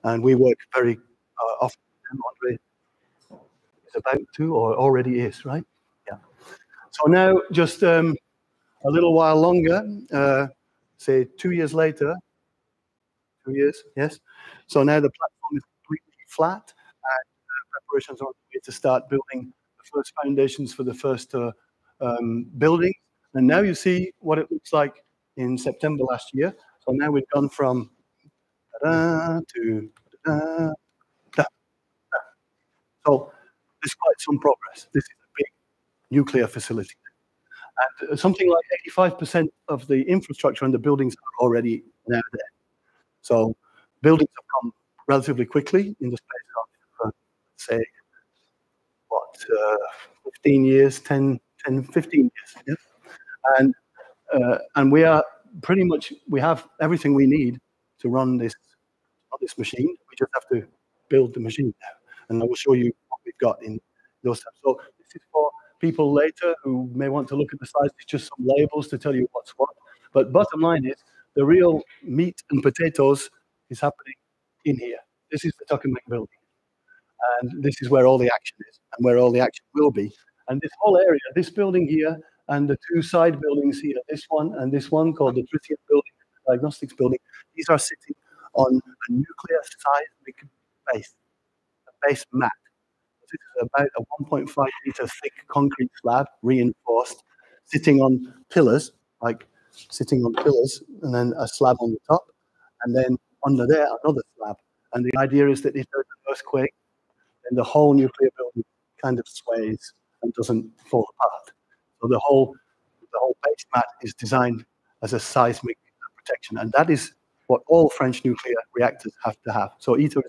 And we work very often with them. Andre is about to, or already is, right? Yeah. So now, just a little while longer, say 2 years later, 2 years, yes. So now the platform is completely flat, and preparations are on the way to start building the first foundations for the first building. And now you see what it looks like in September last year. So now we've gone from to so there's quite some progress. This is a big nuclear facility. And something like 85% of the infrastructure and the buildings are already now there. So buildings have come relatively quickly in the space of, say, what, 15 years, 10, 15 years. Yeah? And we are pretty much, we have everything we need to run this machine. We just have to build the machine now. And I will show you what we've got in those steps. So this is for people later who may want to look at the slides. It's just some labels to tell you what's what. But bottom line is, the real meat and potatoes is happening in here. This is the tokamak building. And this is where all the action is and where all the action will be. And this whole area, this building here, and the 2 side buildings here, this one and this one called the tritium building, diagnostics building, these are sitting on a nuclear seismic base, a base mat. This is about a 1.5 meter thick concrete slab, reinforced, sitting on pillars, like sitting on pillars, and then a slab on the top, and then under there, another slab. And the idea is that if there's an earthquake, then the whole nuclear building kind of sways and doesn't fall apart. So the whole base mat is designed as a seismic protection, and that is what all French nuclear reactors have to have. So ITER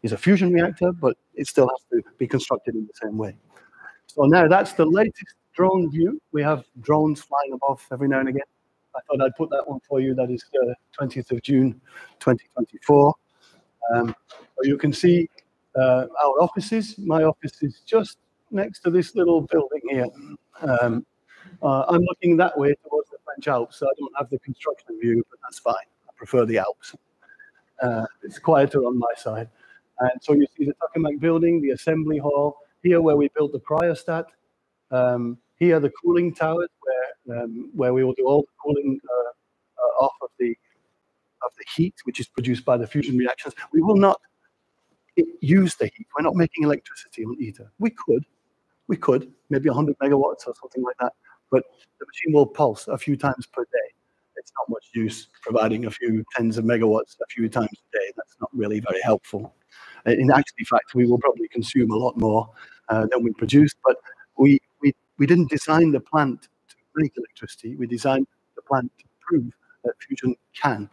is a fusion reactor, but it still has to be constructed in the same way. So now that's the latest drone view. We have drones flying above every now and again. I thought I'd put that one for you. That is 20th of June, 2024. So you can see our offices. My office is just next to this little building here. I'm looking that way towards the French Alps, so I don't have the construction view, but that's fine. I prefer the Alps. It's quieter on my side. And so you see the tokamak building, the assembly hall, here where we built the cryostat, here the cooling towers where we will do all the cooling off of the heat, which is produced by the fusion reactions. We will not use the heat. We're not making electricity on ITER. We could, maybe 100 megawatts or something like that, but the machine will pulse a few times per day. It's not much use providing a few tens of megawatts a few times a day. That's It's not really very helpful. In actual fact, we will probably consume a lot more than we produce, but we didn't design the plant to make electricity. We designed the plant to prove that fusion can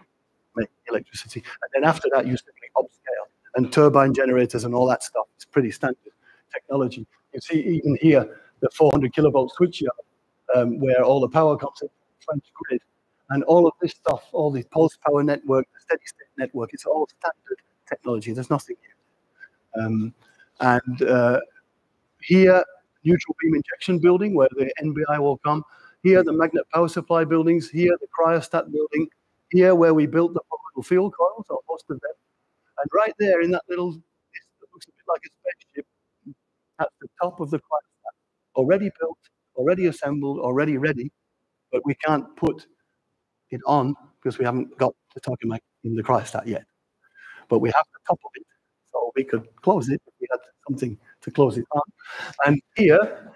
make electricity. And then after that, you simply upscale. And turbine generators and all that stuff is pretty standard technology. You see even here, the 400 kilovolt switchyard, where all the power comes in from the French grid. And all of this stuff, all the pulse power network, the steady state network, it's all standard technology. There's nothing new. Here, neutral beam injection building, where the NBI will come. Here, the magnet power supply buildings. Here, the cryostat building. Here, where we built the portable fuel coils, or most of them. And right there in that little, it looks a bit like a spaceship, at the top of the cryostat. Already built, already assembled, already ready, but we can't put it on because we haven't got the tokamak in the cryostat yet. But we have the top of it, so we could close it if we had something to close it on. And here,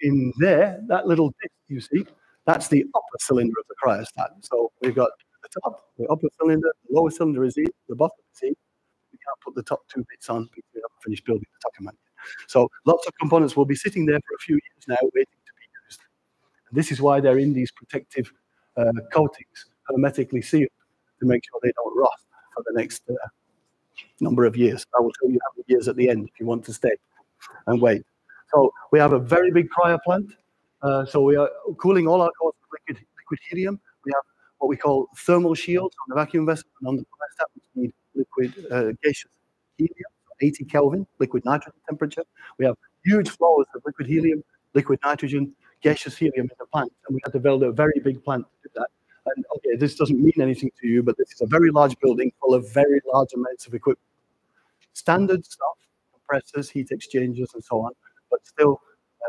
in there, that little disc you see, that's the upper cylinder of the cryostat. So we've got the top, the upper cylinder, the lower cylinder is in, the bottom is in. We can't put the top two bits on because we haven't finished building the tokamak. So lots of components will be sitting there for a few years now, waiting to be used. And this is why they're in these protective coatings, hermetically sealed, to make sure they don't rust for the next number of years. I will tell you how many years at the end if you want to stay and wait. So we have a very big cryo plant. So we are cooling all our cores with liquid helium. We have what we call thermal shields on the vacuum vessel and on the cryostat, which need liquid gaseous helium, 80 Kelvin, liquid nitrogen temperature. We have huge flows of liquid helium, liquid nitrogen, gaseous helium in the plant, and we had to build a very big plant to do that. And okay, this doesn't mean anything to you, but this is a very large building full of very large amounts of equipment. Standard stuff, compressors, heat exchangers, and so on, but still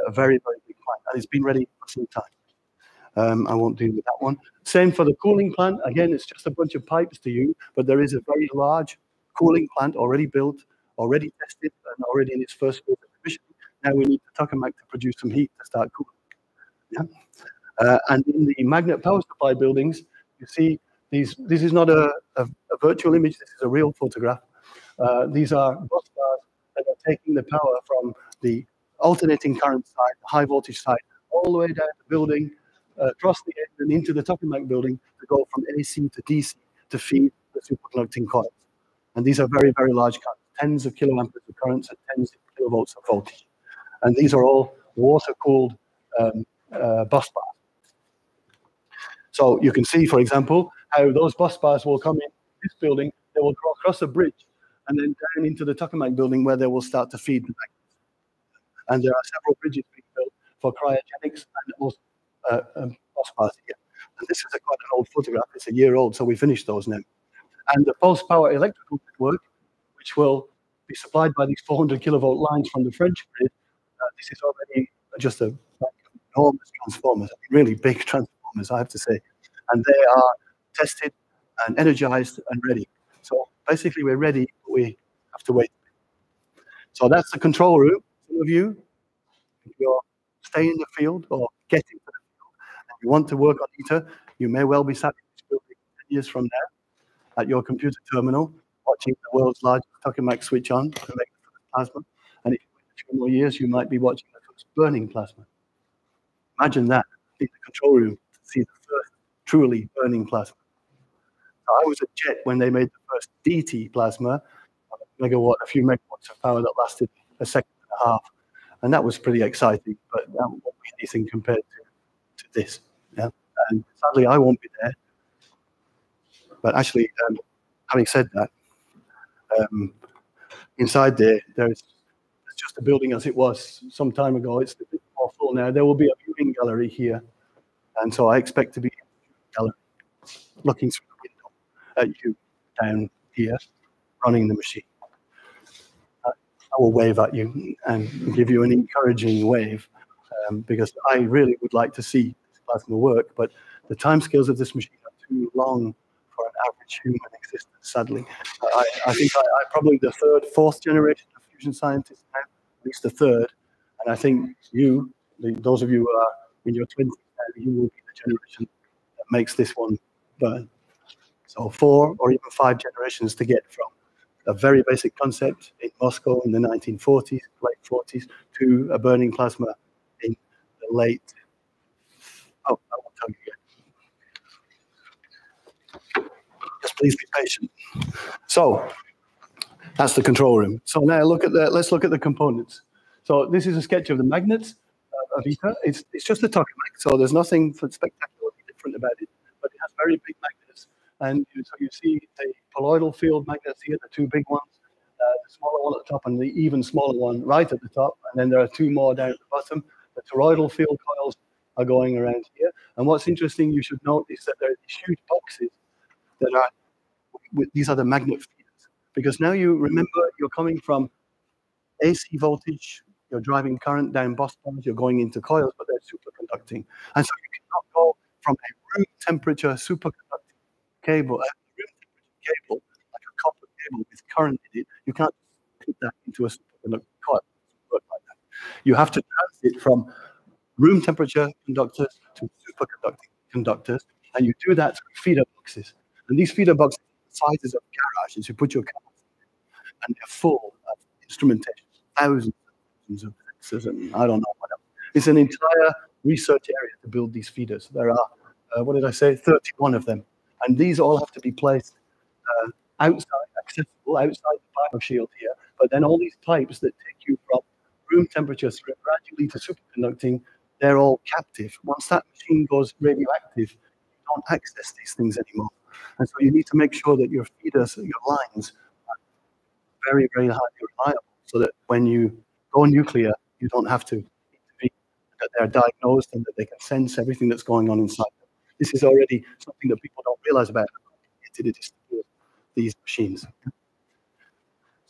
a very, very big plant. And it's been ready for some time. I won't deal with that one. Same for the cooling plant. Again, it's just a bunch of pipes to you, but there is a very large cooling plant already built, already tested, and already in its first phase of commissioning. Now we need the tokamak to produce some heat to start cooling. Yeah? And in the magnet power supply buildings, you see these. This is not a virtual image. This is a real photograph. These are bus bars that are taking the power from the alternating current side, the high voltage side, all the way down the building, across the end and into the tokamak building to go from AC to DC to feed the superconducting coils. And these are very, very large currents, tens of kiloamperes of currents and tens of kilovolts of voltage. And these are all water-cooled bus bars. So you can see, for example, how those bus bars will come in this building, they will go across a bridge and then down into the tokamak building where they will start to feed the magnets. And there are several bridges being built for cryogenics and also bus bars here. And this is quite an old photograph. It's a year old, so we finished those now. And the pulse power electrical network, which will be supplied by these 400 kilovolt lines from the French grid, this is already just a enormous transformers, really big transformers, I have to say. And they are tested and energized and ready. So basically we're ready, but we have to wait. So that's the control room. Some of you, if you're staying in the field or get into the field and you want to work on ITER, you may well be sat in this building 10 years from now at your computer terminal, watching the world's largest tokamak switch on to make the first plasma. And if you wait a few more years, you might be watching the first burning plasma. Imagine that in the control room to see the first truly burning plasma. So I was a jet when they made the first DT plasma, a few megawatts of power that lasted a second and a half. And that was pretty exciting, but that won't be anything compared to this. Yeah? And sadly, I won't be there. But actually, having said that, inside there's just a building as it was some time ago. It's a bit more full now. There will be a viewing gallery here. And so I expect to be in the gallery, looking through the window at you down here, running the machine. I will wave at you and give you an encouraging wave because I really would like to see this plasma work, but the timescales of this machine are too long for an average human existence, sadly. I think I'm probably the third, fourth generation of fusion scientists now, at least the third, and I think you, those of you who are in your 20s now, you will be the generation that makes this one burn. So 4 or even 5 generations to get from a very basic concept in Moscow in the 1940s, late 40s, to a burning plasma in the late, oh, I won't tell you yet. Just please be patient. So that's the control room. So now let's look at the components. So this is a sketch of the magnets of ITER. It's just a tokamak, so there's nothing spectacularly different about it, but it has very big magnets. And so you see the colloidal field magnets here, the 2 big ones, the smaller one at the top and the even smaller one right at the top. And then there are 2 more down at the bottom. The toroidal field coils are going around here. And what's interesting, you should note, is that there are these huge boxes that are, these are the magnet feeders. Because now you remember you're coming from AC voltage, you're driving current down bus bars, you're going into coils, but they're superconducting. And so you cannot go from a room temperature superconducting cable, cable, like a copper cable with current in it, you can't put that into a superconducting coil. Like that. You have to transit from room temperature conductors to superconducting conductors, and you do that through feeder boxes. And these feeder boxes are the sizes of garages. You put your cars in, and they're full of instrumentation, thousands of sensors, and I don't know what else. It's an entire research area to build these feeders. There are, what did I say, 31 of them. And these all have to be placed outside, accessible, outside the power shield here. But then all these pipes that take you from room temperature gradually to superconducting, they're all captive. Once that machine goes radioactive, you don't access these things anymore. And so you need to make sure that your feeders, your lines, are very, very highly reliable, so that when you go nuclear, you don't have to intervene, that they're diagnosed and that they can sense everything that's going on inside them. This is already something that people don't realize about it is these machines.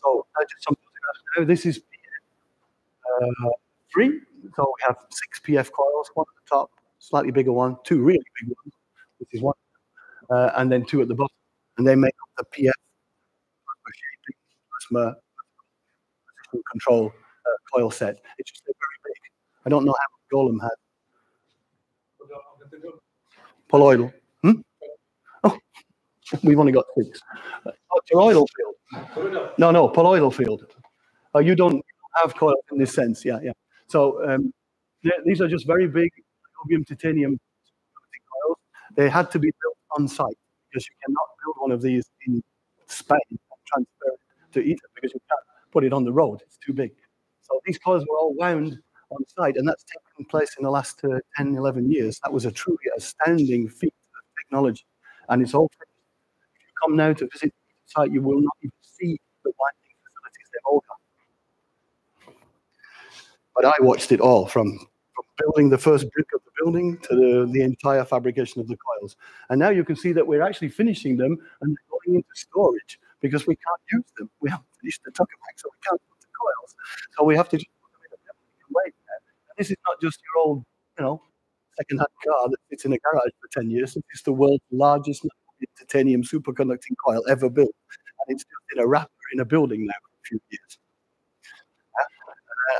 So just some photographs now. This is PF3. So we have 6 PF coils, 1 at the top, slightly bigger one, 2 really big ones. This is 1, and then 2 at the bottom, and they make up the PF plasma control coil set. It's just very big. I don't know how much Golem has. Colloidal. Oh, we've only got 6. Toroidal field. No, colloidal field. You don't have coils in this sense. Yeah. So these are just very big colloquium titanium coils. They had to be built on site because you cannot build one of these in Spain and transfer it to ITER because you can't put it on the road. It's too big. So these coils were all wound on site, and that's taken place in the last 10, 11 years. That was a truly astounding feat of technology, and it's all finished. If you come now to visit the site, you will not even see the winding facilities. They've all gone. But I watched it all from building the first brick of the building to the entire fabrication of the coils. And now you can see that we're actually finishing them and they're going into storage because we can't use them. We haven't finished the tokamak, so we can't put the coils. So we have to just put them in a way. And this is not just your old, second-hand car that sits in a garage for 10 years. It's the world's largest titanium superconducting coil ever built. And it's just in a wrapper in a building now for a few years.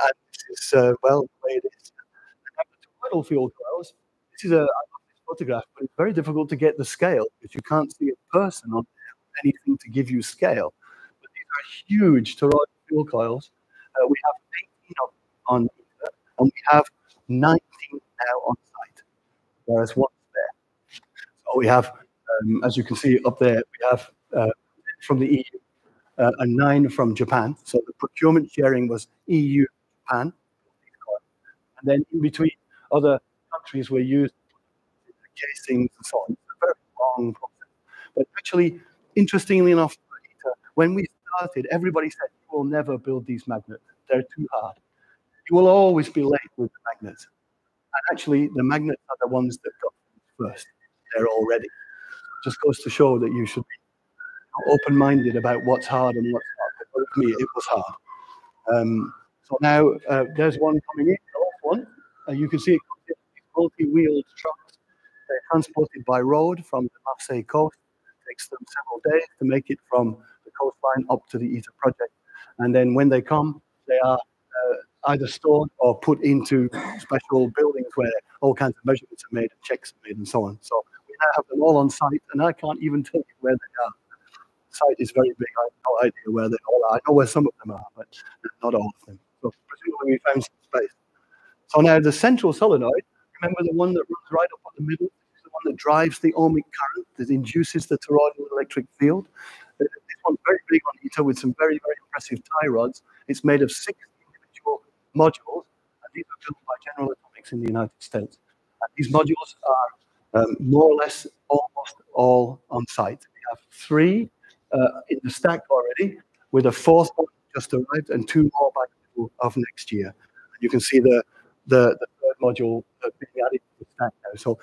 And this is, the way it is. The toroidal field coils, this is I love this photograph, but it's very difficult to get the scale because you can't see a person on anything to give you scale. But these are huge toroidal field coils. We have 18 of them on ITER, and we have 19 now on site, whereas one's there. So we have, as you can see up there, we have from the EU and 9 from Japan. So the procurement sharing was EU, Japan, and then in between other countries were used casings and so on. It's a very long process. But actually, interestingly enough, when we started, everybody said, you will never build these magnets. They're too hard. You will always be late with the magnets. And actually, the magnets are the ones that got first. They're all ready. It just goes to show that you should be open-minded about what's hard and what's not. But for me, it was hard. So now there's one coming in, the last one. You can see it comes in multi-wheeled trucks. They're transported by road from the Marseille coast. It takes them several days to make it from the coastline up to the ITER project. And then when they come, they are either stored or put into special buildings where all kinds of measurements are made and checks are made and so on. So we now have them all on site, and I can't even tell you where they are. The site is very big. I have no idea where they all are. I know where some of them are, but not all of them. So presumably we found some space. So now the central solenoid, remember the one that runs right up on the middle? This is the one that drives the ohmic current that induces the toroidal electric field. This one's very big on ITER with some very, very impressive tie rods. It's made of 6 individual modules, and these are built by General Atomics in the United States. And these modules are more or less almost all on site. We have 3 in the stack already, with a 4th one just arrived and 2 more by the middle of next year. And you can see the 3rd module being added to the stack now. So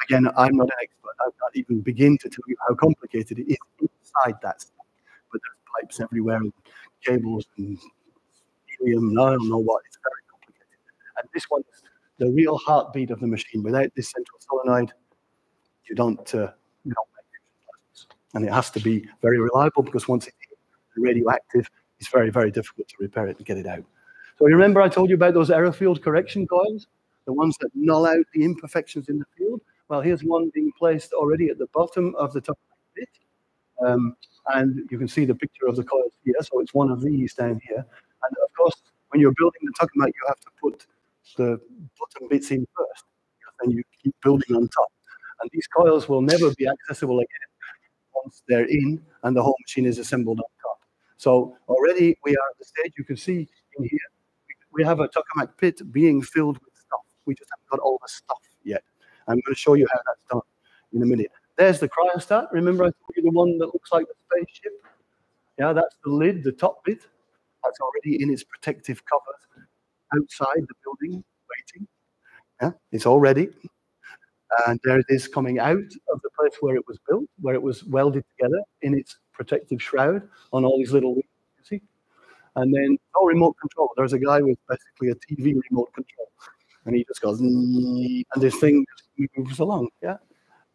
again, I'm not an expert. I can't even begin to tell you how complicated it is inside that stack. But there's pipes everywhere, and cables and helium, and I don't know what. It's very complicated. And this one is the real heartbeat of the machine. Without this central solenoid, you don't make fusion plasmas. And it has to be very reliable, because once it's radioactive, it's very, very difficult to repair it and get it out. So you remember I told you about those error field correction coils, the ones that null out the imperfections in the field? Well, here's one being placed already at the bottom of the tokamak bit. And you can see the picture of the coils here. So it's one of these down here. And of course, when you're building the tokamak, you have to put the bottom bits in first, because then you keep building on top. And these coils will never be accessible again once they're in and the whole machine is assembled on top. So already we are at the stage, you can see in here, we have a tokamak pit being filled with stuff. We just haven't got all the stuff yet. I'm going to show you how that's done in a minute. There's the cryostat. Remember I told you the one that looks like the spaceship? Yeah, that's the lid, the top bit. That's already in its protective covers outside the building, waiting. Yeah, it's all ready. And there it is coming out of the place where it was built, where it was welded together in its protective shroud on all these little wings, you see? And then no remote control. There's a guy with basically a TV remote control. And he just goes, and this thing just moves along, yeah?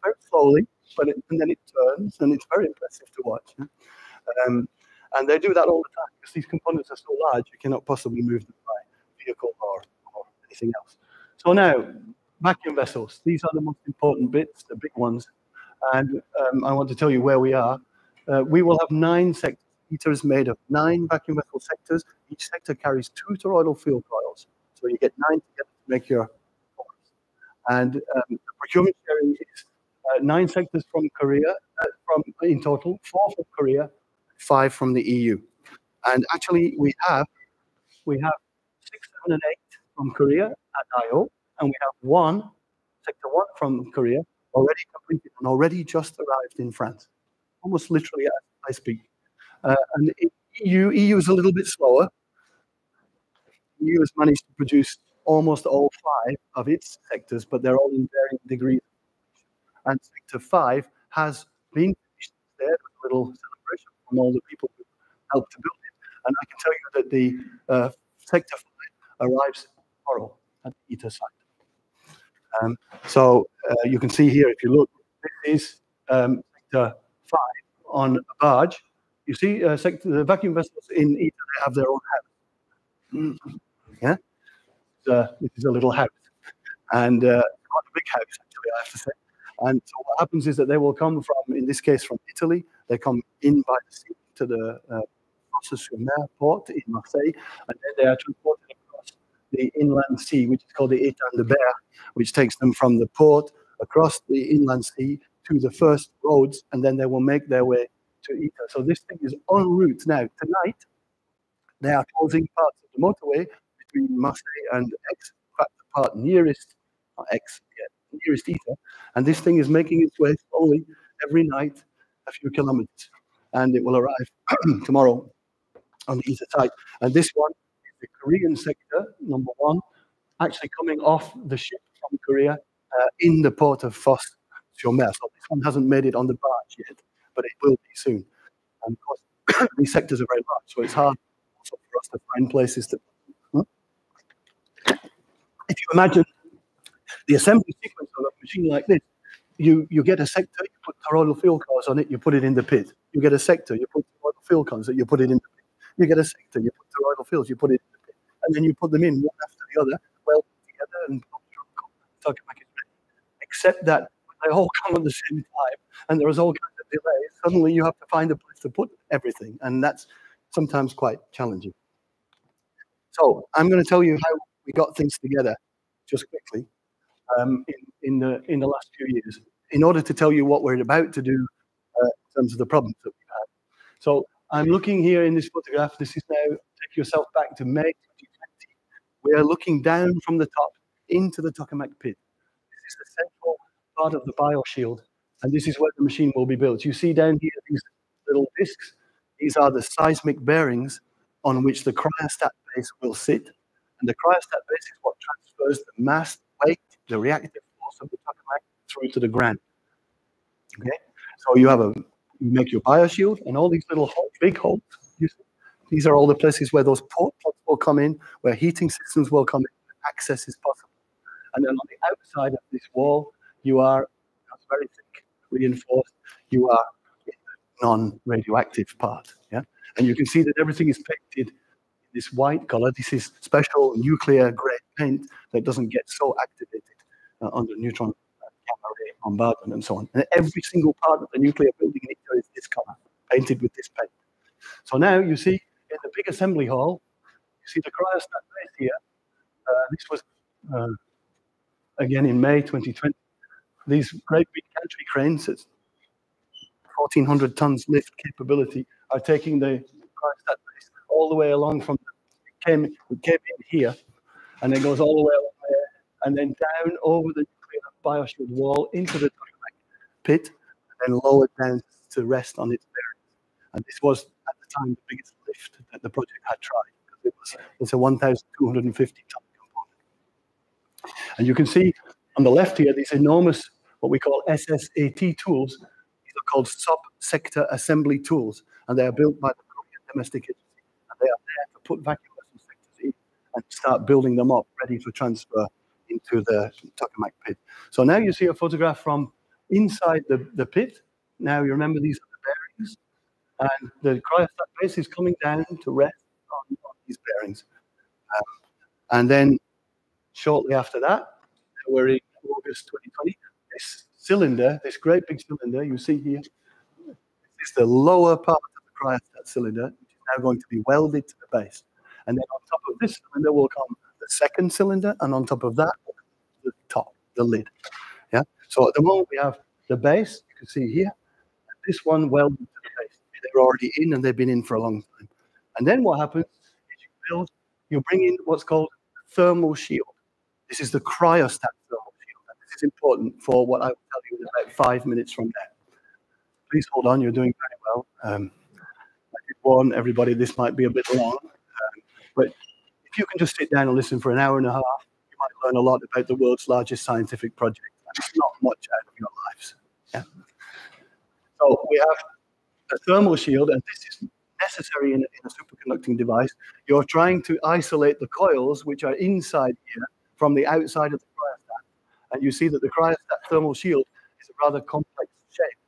Very slowly, but and then it turns, and it's very impressive to watch. Yeah? And they do that all the time, because these components are so large, you cannot possibly move them by vehicle or anything else. So now, vacuum vessels. These are the most important bits, the big ones. And I want to tell you where we are. We will have 9 sectors. ITER is made of 9 vacuum vessel sectors. Each sector carries 2 toroidal field coils. So you get 9 together to make your coils. And the procurement sharing is 9 sectors from Korea, in total, 4 from Korea, 5 from the EU. And actually, we have 6, 7, and 8 from Korea at I/O, and we have sector 1 from Korea, already completed and already just arrived in France, almost literally as I speak. And in EU is a little bit slower. EU has managed to produce almost all 5 of its sectors, but they're all in varying degrees. And sector 5 has been finished there with a little celebration from all the people who helped to build it. And I can tell you that the sector 5 arrives tomorrow at the ITER site. So you can see here, if you look, this is sector 5 on a barge. You see, the vacuum vessels in ITER, they have their own house. Yeah, this is a little house, and quite a big house, actually, I have to say. And so what happens is that they will come from, in this case, from Italy. They come in by the sea to the Fosse-sur-Mer port in Marseille, and then they are transported across the inland sea, which is called the Étang de Berre, which takes them from the port across the inland sea to the first roads, and then they will make their way to ITER. So this thing is en route now. Tonight, they are closing parts of the motorway between Marseille and Aix, in fact, the part nearest ITER, and this thing is making its way slowly every night a few kilometers, and it will arrive tomorrow on the ITER site. And this one is the Korean sector, number 1, actually coming off the ship from Korea in the port of Fosse-sur-Mer. So this one hasn't made it on the barge yet, but it will be soon. And of course, these sectors are very large, so it's hard also for us to find places to. If you imagine the assembly sequence of a machine like this, you get a sector, you put toroidal field coils on it, you put it in the pit. You get a sector, you put toroidal field coils, you put it in the pit. You get a sector, you put toroidal fields, you put it in the pit. And then you put them in one after the other, welded together, and tokamak is ready. Except that they all come at the same time, and there is all kinds of delays. suddenly you have to find a place to put everything, and that's sometimes quite challenging. So I'm going to tell you how we got things together just quickly in the last few years, in order to tell you what we're about to do in terms of the problems that we've had. So I'm looking here in this photograph. This is now, take yourself back to May 2020. We are looking down from the top into the tokamak pit. This is the central part of the bioshield, and this is where the machine will be built. You see down here these little discs. These are the seismic bearings on which the cryostat base will sit. And the cryostat base is what transfers the mass, weight, the reactive force of the tokamak through to the ground. Okay? So you make your bioshield, and all these little holes, big holes, you see, these are all the places where those port plugs will come in, where heating systems will come in, access is possible. And then on the outside of this wall, you are very thick, reinforced, you are in the non-radioactive part. Yeah? And you can see that everything is painted in this white color. This is special nuclear grade paint that doesn't get so activated under neutron gamma ray bombardment and so on. And every single part of the nuclear building in ITER is this color, painted with this paint. So now you see in the big assembly hall, you see the cryostat base here. This was again in May 2020. These great big gantry cranes, it's 1,400 tons lift capability, are taking the cryostat base all the way along from, it came in here, and then goes all the way along there, and then down over the nuclear bioshield wall into the tokamak pit, and then lowered down to rest on its bearings. And this was, at the time, the biggest lift that the project had tried, because it's a 1,250 ton component. And you can see on the left here, these enormous, what we call SSAT tools. These are called sub-sector assembly tools, and they are built by the Korean domestic agency. And they are there to put vacuum vessel sectors in and start building them up, ready for transfer into the tokamak pit. So now you see a photograph from inside the pit. Now you remember these are the bearings, and the cryostat base is coming down to rest on these bearings. And then shortly after that, we're in August 2020, this cylinder, this great big cylinder you see here, is the lower part of the cryostat cylinder, which is now going to be welded to the base. And then on top of this cylinder will come the second cylinder, and on top of that, the top, the lid. Yeah. So at the moment we have the base, you can see here, and this one welded to the base. They're already in, and they've been in for a long time. And then what happens is you bring in what's called thermal shield. This is the cryostat thermal shield. And this is important for what I will tell you in about 5 minutes from now. Please hold on, you're doing very well. I did warn everybody this might be a bit long, but if you can just sit down and listen for an hour and a half, you might learn a lot about the world's largest scientific project. And it's not much out of your lives. Yeah? So we have a thermal shield, and this is necessary in a superconducting device. You're trying to isolate the coils which are inside here from the outside of the cryostat. And you see that the cryostat thermal shield is a rather complex shape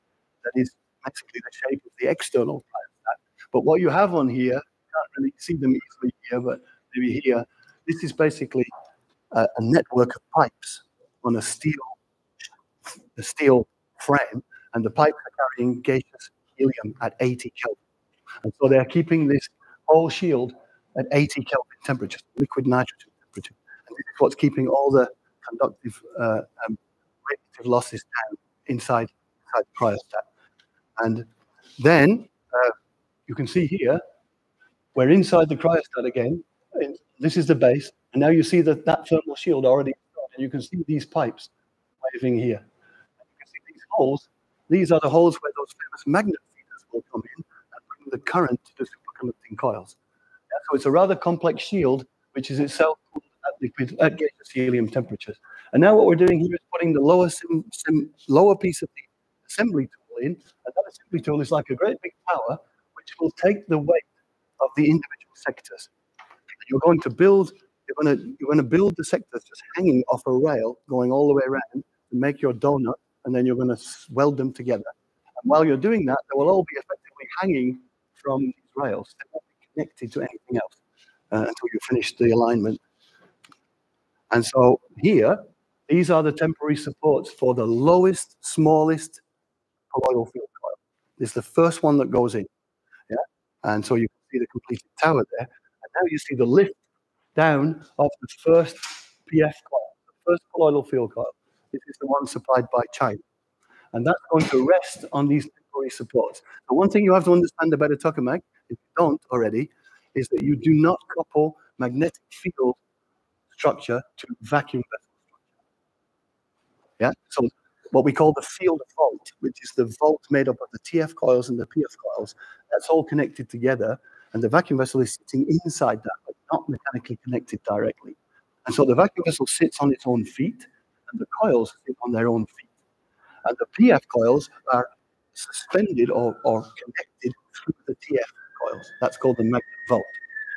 that is basically the shape of the external cryostat. But what you have on here, you can't really see them easily here, but maybe here, this is basically a network of pipes on a steel frame, and the pipes are carrying gaseous helium at 80 Kelvin. And so they're keeping this whole shield at 80 Kelvin temperature, liquid nitrogen temperature. And this is what's keeping all the conductive radiative losses down inside the cryostat. And then you can see here, we're inside the cryostat again. This is the base. And now you see that thermal shield already installed. And you can see these pipes waving here. And you can see these holes. These are the holes where those famous magnet feeders will come in and bring the current to the superconducting coils. Yeah, so it's a rather complex shield, which is itself at gaseous helium temperatures. And now what we're doing here is putting the lower piece of the assembly tool in, and that assembly tool is like a great big tower, which will take the weight of the individual sectors. And you're going to build the sectors just hanging off a rail, going all the way around to make your donut, and then you're going to weld them together. And while you're doing that, they will all be effectively hanging from these rails. They won't be connected to anything else until you finish the alignment. And so here, these are the temporary supports for the lowest, smallest colloidal field coil. This is the first one that goes in. Yeah, and so you can see the completed tower there. And now you see the lift down of the first PF coil, the first colloidal field coil. This is the one supplied by China. And that's going to rest on these temporary supports. So one thing you have to understand about a tokamak, if you don't already, is that you do not couple magnetic field structure to vacuum vessel structure. Yeah. So what we call the field vault, which is the vault made up of the TF coils and the PF coils, that's all connected together, and the vacuum vessel is sitting inside that, but not mechanically connected directly. And so the vacuum vessel sits on its own feet, and the coils sit on their own feet. And the PF coils are suspended or connected through the TF coils. That's called the magnet vault.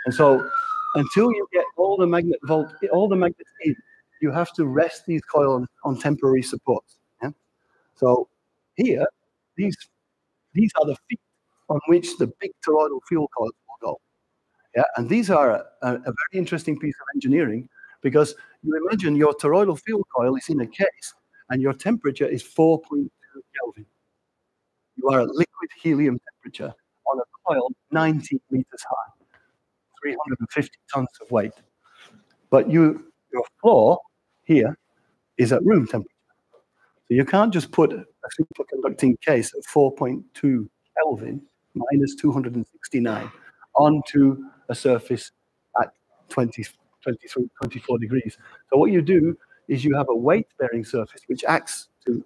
And so until you get all the magnet vault, all the magnets in, you have to rest these coils on temporary supports. Yeah? So here, these are the feet on which the big toroidal field coils will go. Yeah? And these are a very interesting piece of engineering, because you imagine your toroidal field coil is in a case and your temperature is 4.2 Kelvin. You are at liquid helium temperature on a coil 90 meters high, 350 tons of weight. But your floor here is at room temperature. So you can't just put a superconducting case of 4.2 Kelvin minus 269 onto a surface at 23, 24 degrees. So what you do is you have a weight-bearing surface which acts to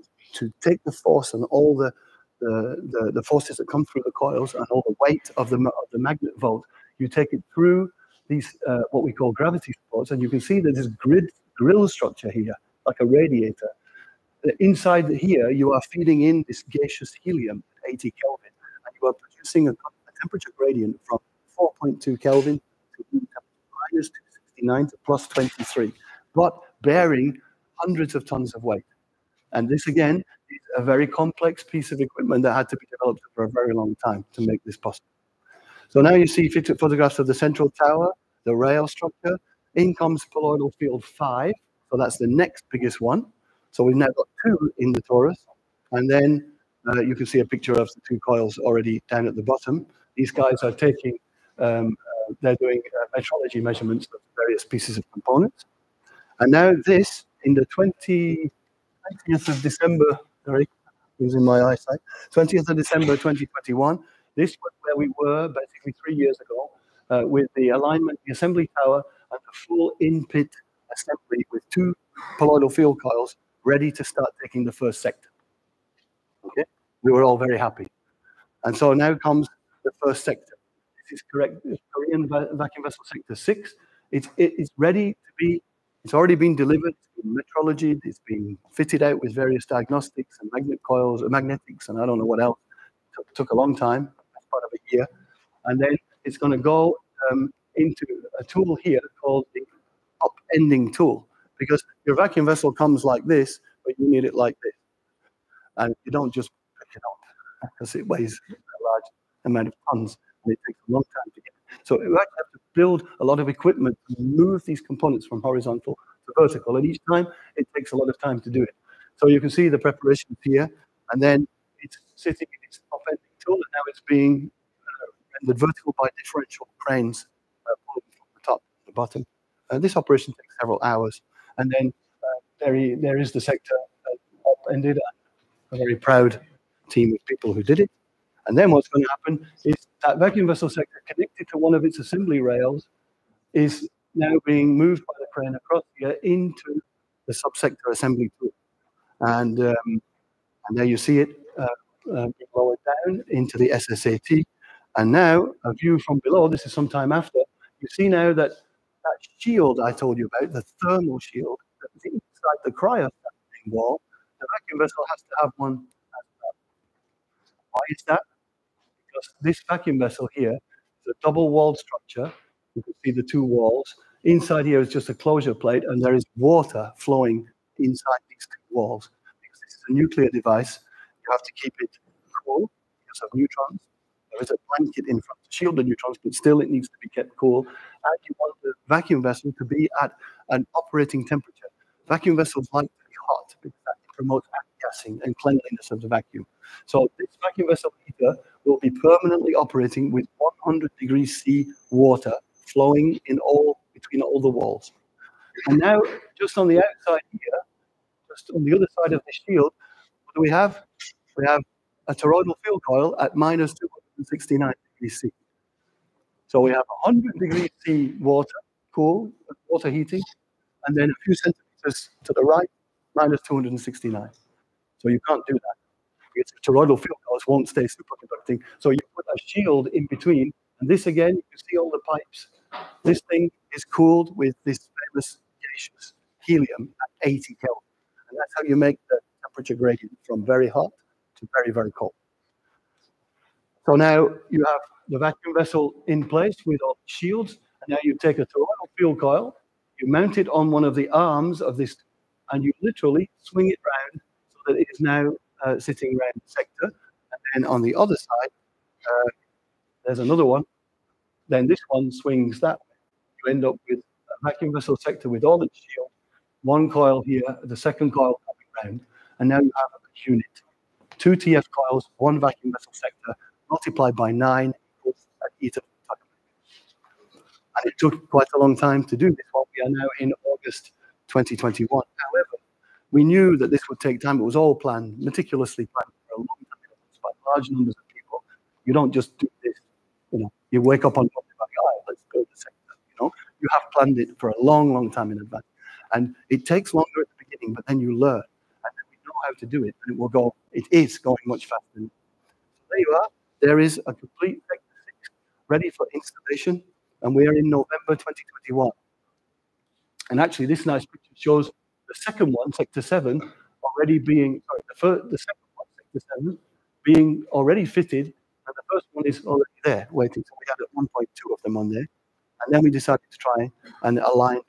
take the force and all the forces that come through the coils and all the weight of the magnet vault. You take it through these what we call gravity supports, and you can see that this grill structure here, like a radiator. Inside here, you are feeding in this gaseous helium at 80 Kelvin, and you are producing a temperature gradient from 4.2 Kelvin to minus 269 to plus 23, but bearing hundreds of tons of weight. And this, again, is a very complex piece of equipment that had to be developed for a very long time to make this possible. So now you see photographs of the central tower, the rail structure. In comes colloidal field 5, so that's the next biggest one. So we've now got 2 in the torus. And then you can see a picture of the 2 coils already down at the bottom. These guys are taking, they're doing metrology measurements of various pieces of components. And now this, in the 20th of December, sorry, losing my eyesight, 20th of December 2021, this was where we were basically 3 years ago with the alignment, the assembly tower, and the full in-pit assembly with 2 colloidal field coils ready to start taking the first sector. Okay, we were all very happy. And so now comes the first sector. This is correct. Korean vacuum vessel sector 6. It's ready to be. It's already been delivered. It's been metrology. It's been fitted out with various diagnostics and magnet coils, magnetics, and I don't know what else. Took a long time. That's part of a year. And then it's going to go into a tool here called the upending tool, because your vacuum vessel comes like this, but you need it like this. And you don't just pick it up, because it weighs a large amount of tons, and it takes a long time to get. So you actually have to build a lot of equipment to move these components from horizontal to vertical, and each time it takes a lot of time to do it. So you can see the preparations here, and then it's sitting in its upending tool, and now it's being rendered vertical by differential cranes pulling from the top to the bottom. This operation takes several hours, and then there is the sector upended. A very proud team of people who did it. And then what's going to happen is that vacuum vessel sector connected to one of its assembly rails is now being moved by the crane across here into the subsector assembly tool. And there you see it being lowered down into the SSAT. And now a view from below, this is some time after, you see now that that shield I told you about, the thermal shield, that's inside the cryostat wall, the vacuum vessel has to have one as well. Why is that? Because this vacuum vessel here is a double-walled structure. You can see the 2 walls. Inside here is just a closure plate, and there is water flowing inside these 2 walls. Because this is a nuclear device, you have to keep it cool because of neutrons. There is a blanket in front to shield the neutrons, but still it needs to be kept cool. And you want the vacuum vessel to be at an operating temperature. Vacuum vessels like to be hot because that promotes gassing and cleanliness of the vacuum. So this vacuum vessel heater will be permanently operating with 100 degrees C water flowing between all the walls. And now, just on the outside here, just on the other side of the shield, what do we have? We have a toroidal field coil at minus 269 degrees C. So we have 100 degrees C water, cool, water heating, and then a few centimeters to the right, minus 269. So you can't do that. Because toroidal field coils won't stay superconducting. So you put a shield in between, and this again, you can see all the pipes. This thing is cooled with this famous gaseous helium at 80 Kelvin. And that's how you make the temperature gradient from very hot to very, very cold. So now you have the vacuum vessel in place with all the shields, and now you take a toroidal field coil, you mount it on one of the arms of this, and you literally swing it round so that it is now sitting around the sector. And then on the other side, there's another one. Then this one swings that way. You end up with a vacuum vessel sector with all its shield, one coil here, the second coil coming round, and now you have a unit. 2 TF coils, 1 vacuum vessel sector, multiplied by 9 equals an ITER tokamak. And it took quite a long time to do this one. We are now in August 2021. However, we knew that this would take time. It was all planned, meticulously planned for a long time by large numbers of people. You don't just do this, you wake up on Monday like, oh, let's build the sector. You have planned it for a long, long time in advance. And it takes longer at the beginning, but then you learn. And then we know how to do it, and it is going much faster. So there you are. There is a complete Sector 6 ready for installation, and we are in November 2021. And actually, this nice picture shows the second one, Sector 7, already being, sorry, the second one, Sector 7, being already fitted, and the first one is already there, waiting. So we had 1.2 of them on there. And then we decided to try and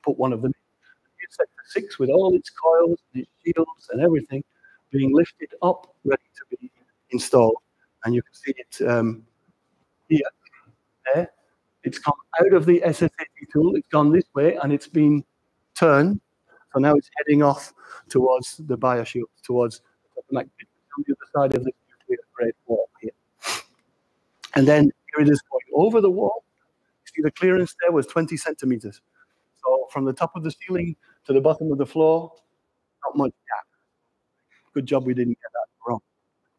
put one of them in. Sector 6 with all its coils, its shields, and everything being lifted up, ready to be installed. And you can see it here, there. It's come out of the SSAT tool, it's gone this way, and it's been turned. So now it's heading off towards the bioshield, towards the tokamak pit on the other side of the nuclear grade wall here. And then here it is going over the wall. You see the clearance there was 20 centimeters. So from the top of the ceiling to the bottom of the floor, not much gap. Good job we didn't get that wrong.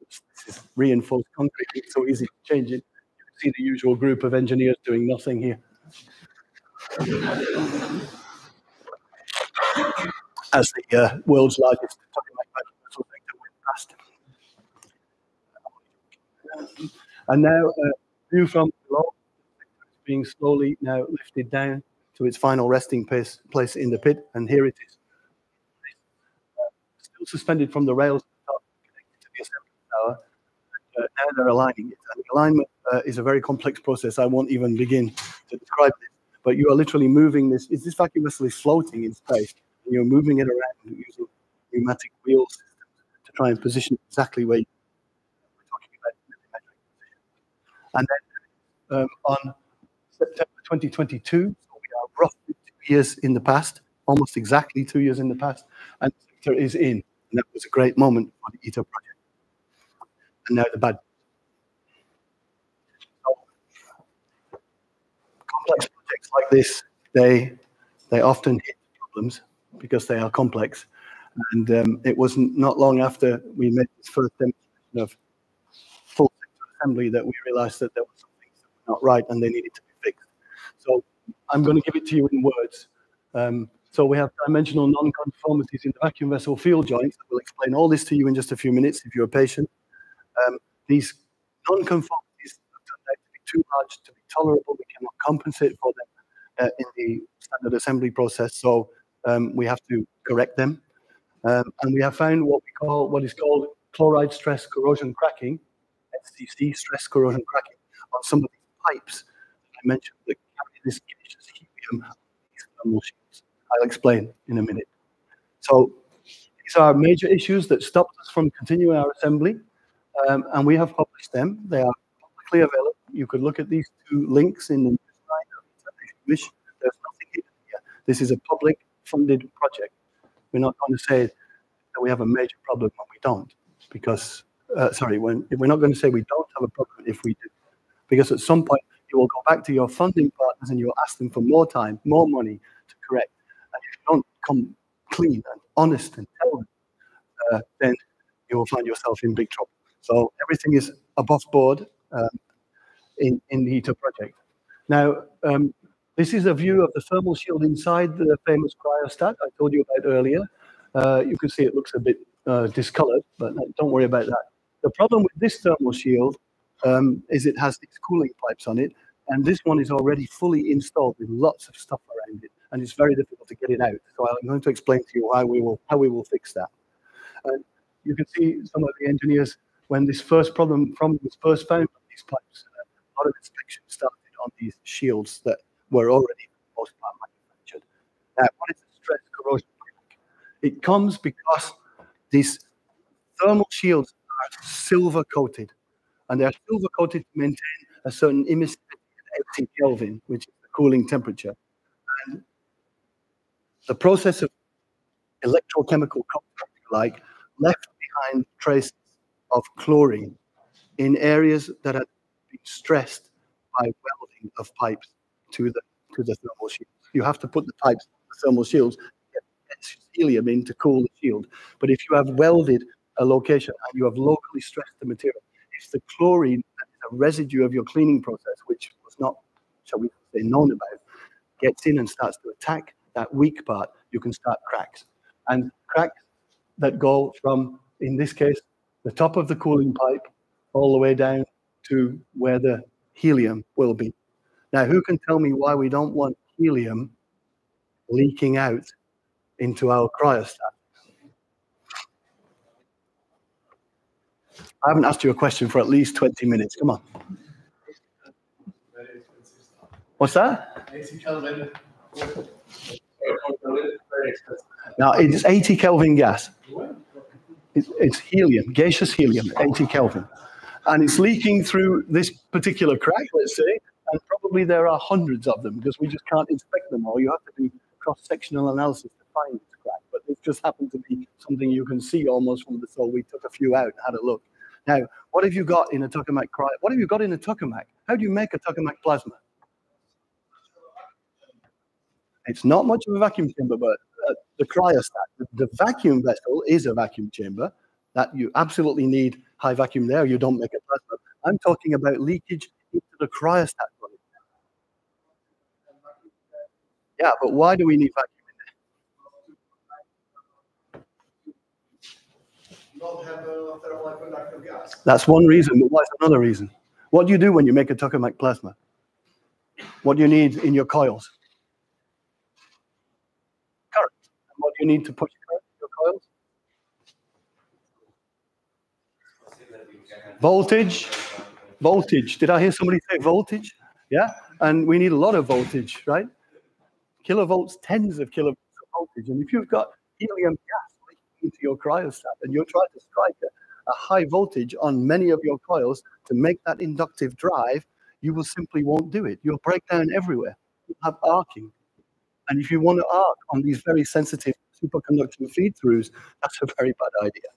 This is reinforced concrete, it's so easy to change it. You can see the usual group of engineers doing nothing here. As the world's largest tokamak vessel sector went past. And now, view from below, it's being slowly now lifted down to its final resting place in the pit, and here it is. Still suspended from the rails connected to the assembly tower. Now they're aligning it. And the alignment is a very complex process. I won't even begin to describe this. But you are literally moving this. This vacuum vessel is floating in space, and you're moving it around using pneumatic wheel systems to try and position it exactly where we're talking about millimetric position. And then on September 2022, so we are roughly 2 years in the past, almost exactly 2 years in the past, and the sector is in. And that was a great moment for the ITER project. And now the bad. So, complex projects like this, they often hit problems because they are complex. And it wasn't not long after we made this first demonstration of full sector assembly that we realized that there were some things that were not right and they needed to be fixed. So I'm going to give it to you in words. So we have dimensional non-conformities in the vacuum vessel field joints. I will explain all this to you in just a few minutes if you're patient. These non-conformities have turned out to be too large to be tolerable. We cannot compensate for them in the standard assembly process, so we have to correct them. And we have found what is called chloride stress corrosion cracking, SCC, stress corrosion cracking, on some of these pipes that I mentioned that carry this gaseous helium on these thermal shields. I'll explain in a minute. So these are major issues that stopped us from continuing our assembly. And we have published them. They are publicly available. You could look at these 2 links in the newsline if you wish. There's nothing hidden here. This is a public funded project. We're not going to say that we have a major problem when we don't, because, sorry, we're not going to say we don't have a problem if we do, because at some point you will go back to your funding partners and you'll ask them for more time, more money to correct. And if you don't come clean and honest and tell them, then you will find yourself in big trouble. So everything is above board in the ITER project. Now, this is a view of the thermal shield inside the famous cryostat I told you about earlier. You can see it looks a bit discolored, but don't worry about that. The problem with this thermal shield is it has these cooling pipes on it, and this one is already fully installed with lots of stuff around it, and it's very difficult to get it out. So I'm going to explain to you how we will fix that. And you can see some of the engineers, when this first problem was first found on these pipes, a lot of inspection started on these shields that were already for the most part manufactured. Now, what is the stress corrosion crack? It comes because these thermal shields are silver coated, and they're silver coated to maintain a certain emissivity at 80 Kelvin, which is the cooling temperature. And the process of electrochemical contact, left behind traces of chlorine in areas that had been stressed by welding of pipes to the thermal shields. You have to put the pipes, the thermal shields, get helium in to cool the shield. But if you have welded a location and you have locally stressed the material, if the chlorine that is a residue of your cleaning process, which was not, shall we say, known about, gets in and starts to attack that weak part, you can start cracks. And cracks that go from, in this case, the top of the cooling pipe all the way down to where the helium will be. Now, who can tell me why we don't want helium leaking out into our cryostat? I haven't asked you a question for at least 20 minutes. Come on. What's that? 80 Kelvin. Now, it's 80 Kelvin gas. It's helium, gaseous helium, 80 Kelvin. And it's leaking through this particular crack, let's say, and probably there are hundreds of them because we just can't inspect them all. You have to do cross-sectional analysis to find this crack. But it just happened to be something you can see almost from the soil. We took a few out and had a look. Now, what have you got in a tokamak cryo? What have you got in a tokamak? How do you make a tokamak plasma? It's not much of a vacuum chamber, but the cryostat, the vacuum vessel is a vacuum chamber that you absolutely need high vacuum there. You don't make a plasma. I'm talking about leakage into the cryostat. Yeah, but why do we need vacuum in there? Not have a thermal conductive gas. That's one reason, but what's another reason? What do you do when you make a tokamak plasma? What do you need in your coils? Current. And what do you need to push current in your coils? Voltage. Voltage. Did I hear somebody say voltage? Yeah, and we need a lot of voltage, right? Kilovolts, tens of kilovolts of voltage. And if you've got helium gas leaking into your cryostat and you're trying to strike a high voltage on many of your coils to make that inductive drive, you will simply won't do it. You'll break down everywhere. You'll have arcing. And if you want to arc on these very sensitive superconducting feed-throughs, that's a very bad idea.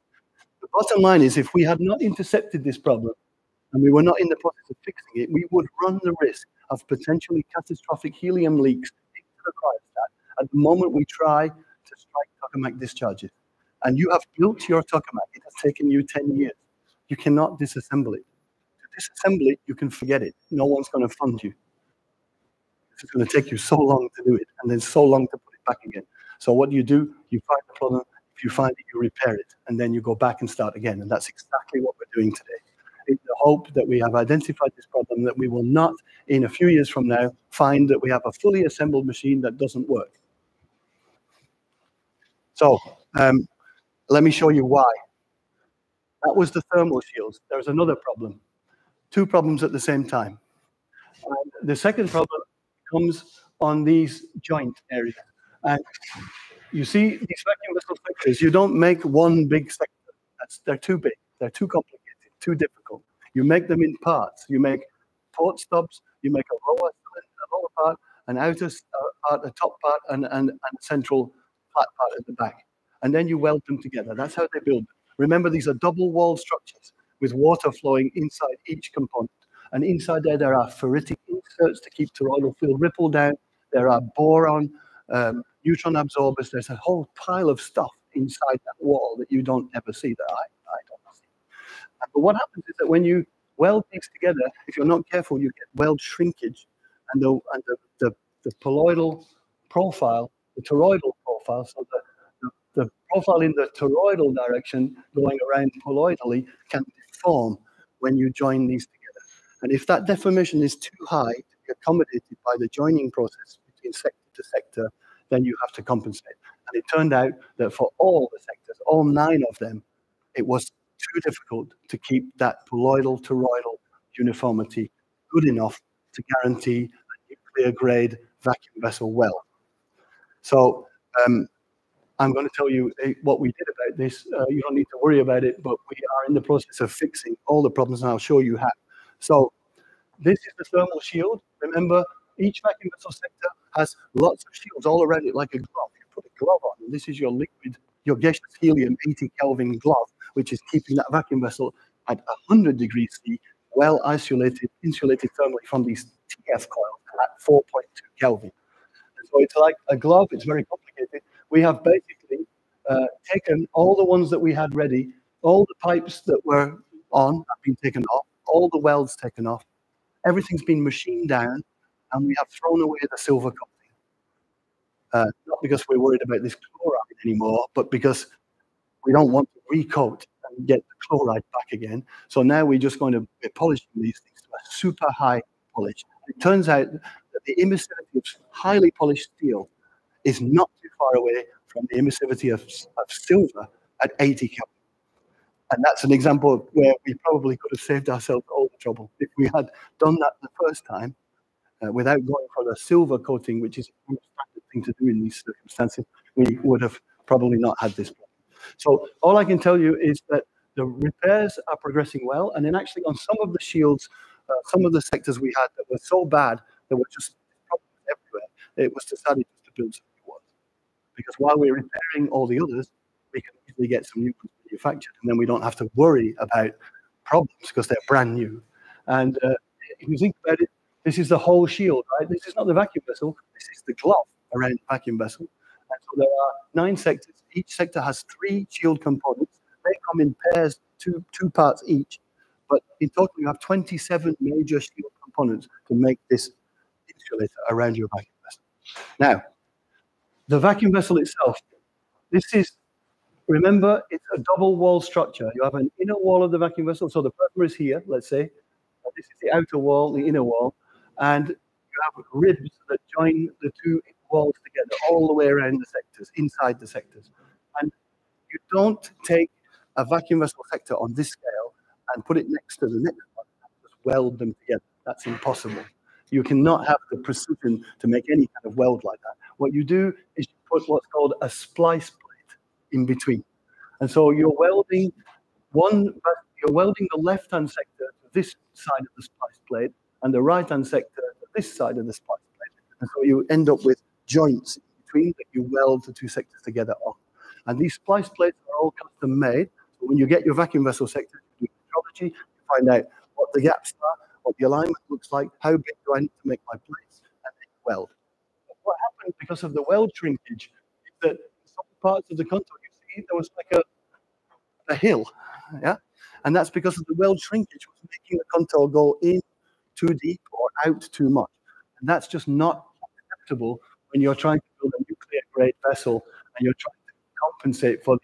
The bottom line is if we had not intercepted this problem and we were not in the process of fixing it, we would run the risk of potentially catastrophic helium leaks into the cryostat at the moment we try to strike tokamak discharges. And you have built your tokamak. It has taken you 10 years. You cannot disassemble it. To disassemble it, you can forget it. No one's going to fund you. It's going to take you so long to do it and then so long to put it back again. So what do? You find the problem. If you find it, you repair it. And then you go back and start again. And that's exactly what we're doing today. In the hope that we have identified this problem, that we will not, in a few years from now, find that we have a fully assembled machine that doesn't work. So let me show you why. That was the thermal shields. There's another problem. Two problems at the same time. And the second problem comes on these joint areas. And you see these vacuum vessel sectors, you don't make one big sector. They're too big. They're too complicated, too difficult. You make them in parts. You make port stubs, you make a lower part, an outer part, a top part, and a central flat part at the back. and then you weld them together. That's how they build them. Remember, these are double-walled structures with water flowing inside each component. And inside there are ferritic inserts to keep toroidal field ripple down. There are boron, neutron absorbers. There's a whole pile of stuff inside that wall that you don't ever see, that I don't see. But what happens is that when you weld things together, if you're not careful, you get weld shrinkage, and the poloidal profile, the toroidal profile, so the profile in the toroidal direction going around poloidally can deform when you join these together. And if that deformation is too high to be accommodated by the joining process between sector to sector, then you have to compensate. And it turned out that for all the sectors, all 9 of them, it was too difficult to keep that poloidal toroidal uniformity good enough to guarantee a nuclear grade vacuum vessel weld. So I'm going to tell you what we did about this. You don't need to worry about it, but we are in the process of fixing all the problems, and I'll show you how. So this is the thermal shield. Remember, each vacuum vessel sector has lots of shields all around it like a glove. You put a glove on, and this is your liquid, your gaseous helium 80 Kelvin glove, which is keeping that vacuum vessel at 100 degrees C, well isolated, insulated thermally from these TF coils at 4.2 Kelvin. And so it's like a glove. It's very complicated. We have basically taken all the ones that we had ready, all the pipes that were on have been taken off, all the welds taken off, everything's been machined down, and we have thrown away the silver coating. Not because we're worried about this chloride anymore, but because we don't want to recoat and get the chloride back again. So now we're just going to be polishing these things to a super high polish. It turns out that the emissivity of highly polished steel is not too far away from the emissivity of silver at 80 Kelvin. And that's an example where we probably could have saved ourselves all the trouble. If we had done that the first time, without going for the silver coating, which is a standard thing to do in these circumstances, we would have probably not had this problem. So all I can tell you is that the repairs are progressing well. And then actually on some of the shields, some of the sectors we had that were so bad, there were just problems everywhere. It was decided just to build some new ones. Because while we're repairing all the others, we can easily get some new ones manufactured, and then we don't have to worry about problems because they're brand new. And if you think about it, this is the whole shield, right? This is not the vacuum vessel. This is the glove around the vacuum vessel. And so there are 9 sectors. Each sector has 3 shield components. They come in pairs, two parts each. But in total, you have 27 major shield components to make this insulator around your vacuum vessel. Now, the vacuum vessel itself, this is, remember, it's a double wall structure. You have an inner wall of the vacuum vessel. So the primer is here, let's say. This is the outer wall, the inner wall. And you have ribs that join the 2 walls together all the way around the sectors, inside the sectors. And you don't take a vacuum vessel sector on this scale and put it next to the next one and just weld them together. That's impossible. You cannot have the precision to make any kind of weld like that. What you do is you put what's called a splice plate in between. And so you're welding the left-hand sector to this side of the splice plate and the right-hand sector to this side of the splice plate. And so you end up with joints in between that you weld the 2 sectors together on. And these splice plates are all custom made. So when you get your vacuum vessel sector, you do metrology, you find out what the gaps are, what the alignment looks like, how big do I need to make my plates, and then you weld. But what happened because of the weld shrinkage is that some parts of the contour, you see, there was like a hill, yeah? And that's because of the weld shrinkage was making the contour go in too deep or out too much. And that's just not acceptable when you're trying to build a nuclear grade vessel and you're trying to compensate for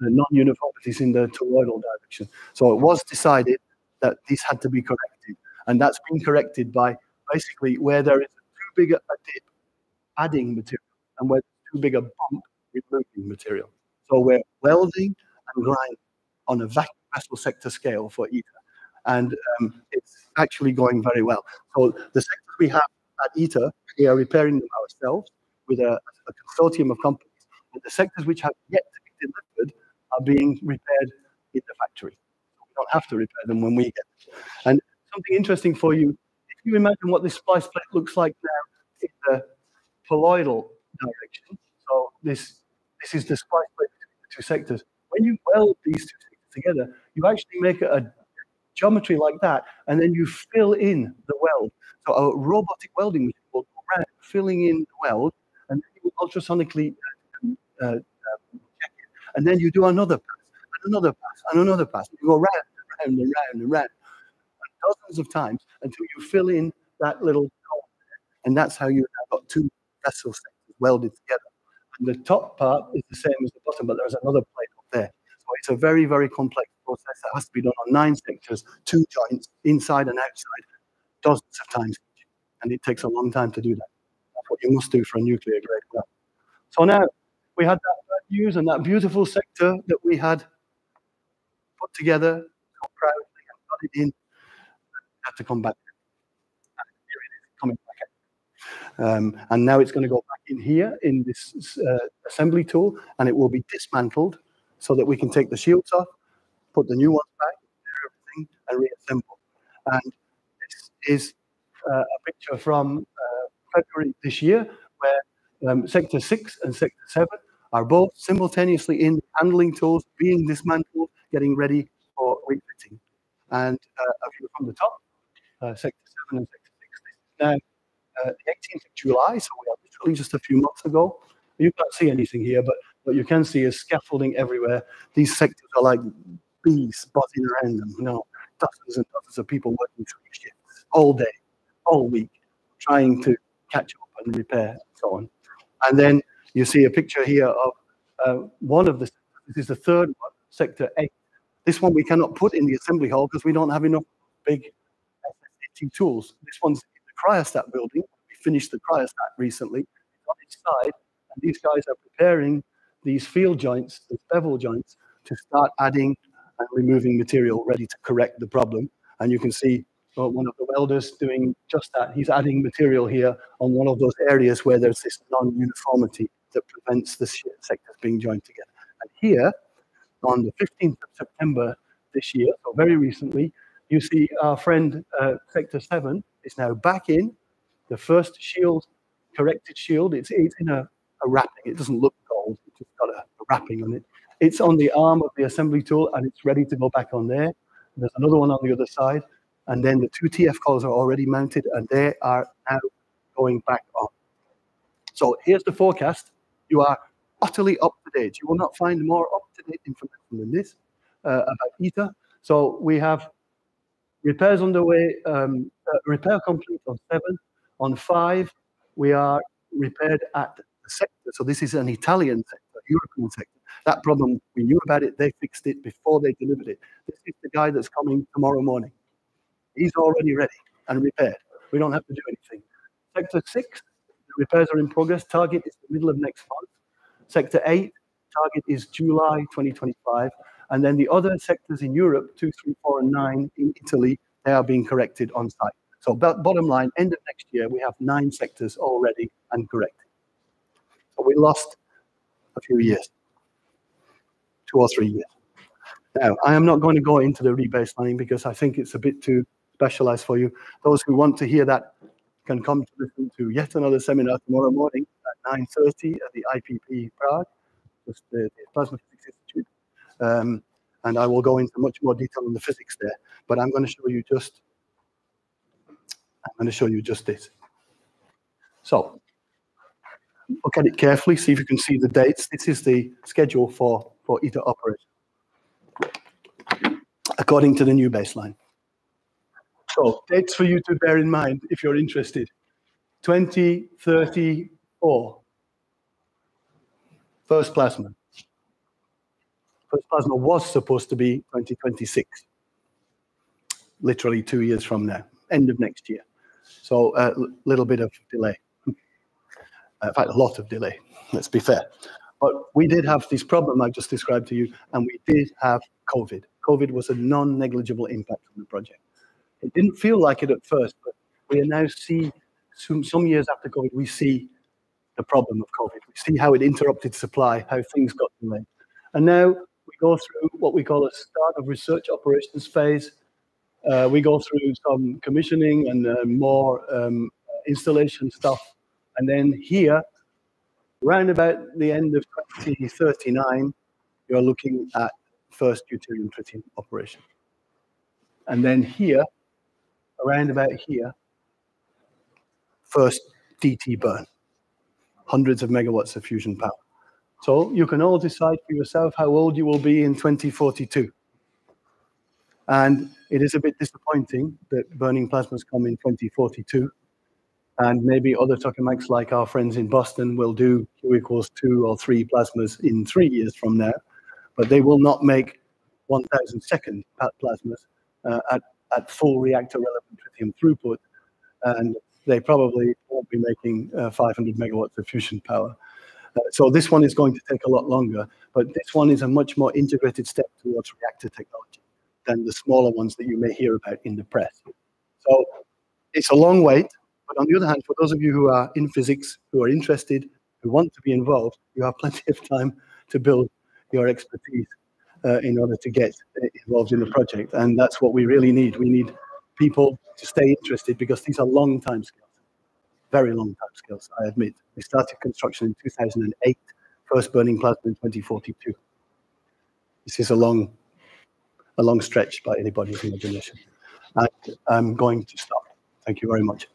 the non-uniformities in the toroidal direction. So it was decided that this had to be corrected. And that's been corrected by basically where there is too big a dip, adding material, and where there's too big a bump, removing material. So we're welding and grinding on a vacuum vessel sector scale for ITER. And it's actually going very well. So the sectors we have at ITER, we are repairing them ourselves with a consortium of companies. And the sectors which have yet to be delivered are being repaired in the factory. So we don't have to repair them when we get them. And something interesting for you, if you imagine what this splice plate looks like now in the poloidal direction. So this is the splice plate two sectors. When you weld these two sectors together, you actually make a geometry like that, and then you fill in the weld. So a robotic welding machine will go around filling in the weld, and then you will ultrasonically check it. And then you do another pass, and another pass, and another pass. You go round and round and round and round, and dozens of times until you fill in that little hole. And that's how you have got two vessel sectors welded together. And the top part is the same as the bottom, but there's another plate up there. So it's a very, very complex process that has to be done on 9 sectors, 2 joints, inside and outside, dozens of times each. And it takes a long time to do that. That's what you must do for a nuclear grade weld. So now we had that news and that beautiful sector that we had put together so proudly and got it in, had to come back. And here it is coming back out. And now it's going to go back in here in this assembly tool, and it will be dismantled so that we can take the shields off, put the new ones back, everything, and reassemble. And this is a picture from February this year, where Sector 6 and Sector 7 are both simultaneously in handling tools, being dismantled, getting ready for refitting. And a view from the top, Sector 7 and Sector 6. This is now the 18th of July, so we are literally just a few months ago. You can't see anything here, but what you can see is scaffolding everywhere. These sectors are like bees buzzing around them, you know, dozens and dozens of people working 3 shifts all day, all week, trying to catch up and repair and so on. And then you see a picture here of one of the, this is the third one, Sector 8. This one we cannot put in the assembly hall because we don't have enough big FNSPE tools. This one's in the cryostat building. We finished the cryostat recently. It's on its side, and these guys are preparing these field joints, these bevel joints, to start adding and removing material ready to correct the problem. And you can see one of the welders doing just that. He's adding material here on one of those areas where there's this non-uniformity that prevents the sectors being joined together. And here, on the 15th of September this year, so very recently, you see our friend Sector 7 is now back in. The first shield, corrected shield, it's in a wrapping. It doesn't look gold, it's just got a wrapping on it. It's on the arm of the assembly tool, and it's ready to go back on there. There's another one on the other side. And then the 2 TF collars are already mounted, and they are now going back on. So here's the forecast. You are utterly up to date. You will not find more up-to-date information than this about ITER. So we have repairs underway, repair complete on 7. On 5, we are repaired at the sector. So this is an Italian sector, European sector. That problem, we knew about it. They fixed it before they delivered it. This is the guy that's coming tomorrow morning. He's already ready and repaired. We don't have to do anything. Sector 6, the repairs are in progress. Target is the middle of next month. Sector 8, target is July 2025. And then the other sectors in Europe, 2, 3, 4, and 9 in Italy, they are being corrected on site. So bottom line, end of next year, we have 9 sectors already and corrected. So we lost a few years, 2 or 3 years. Now, I am not going to go into the rebaselining because I think it's a bit too specialized for you. Those who want to hear that can come to listen to yet another seminar tomorrow morning at 9:30 at the IPP Prague, just the Plasma Physics Institute. And I will go into much more detail on the physics there. But I'm going to show you just this. So look at it carefully, see if you can see the dates. This is the schedule for ITER operation, according to the new baseline. So dates for you to bear in mind if you're interested. 2034, first plasma. First plasma was supposed to be 2026, literally 2 years from now, end of next year. So a little bit of delay. In fact, a lot of delay, let's be fair. But we did have this problem I just described to you, and we did have COVID. COVID was a non-negligible impact on the project. It didn't feel like it at first, but we now see, some years after COVID, we see the problem of COVID. We see how it interrupted supply, how things got delayed. And now we go through what we call a start of research operations phase. We go through some commissioning and more installation stuff. And then here, round about the end of 2039, you're looking at first deuterium tritium operation. And then here, around about here, first DT burn, hundreds of megawatts of fusion power. So you can all decide for yourself how old you will be in 2042. And it is a bit disappointing that burning plasmas come in 2042, and maybe other tokamaks like our friends in Boston will do Q equals 2 or 3 plasmas in 3 years from now, but they will not make 1,000 second plasmas at full reactor relevant tritium throughput, and they probably won't be making 500 megawatts of fusion power. So this one is going to take a lot longer, but this one is a much more integrated step towards reactor technology than the smaller ones that you may hear about in the press. So it's a long wait, but on the other hand, for those of you who are in physics, who are interested, who want to be involved, you have plenty of time to build your expertise in order to get involved in the project. And that's what we really need. We need people to stay interested because these are long time scales. Very long time scales, I admit. We started construction in 2008, first burning plasma in 2042. This is a long stretch by anybody's imagination. And I'm going to stop. Thank you very much.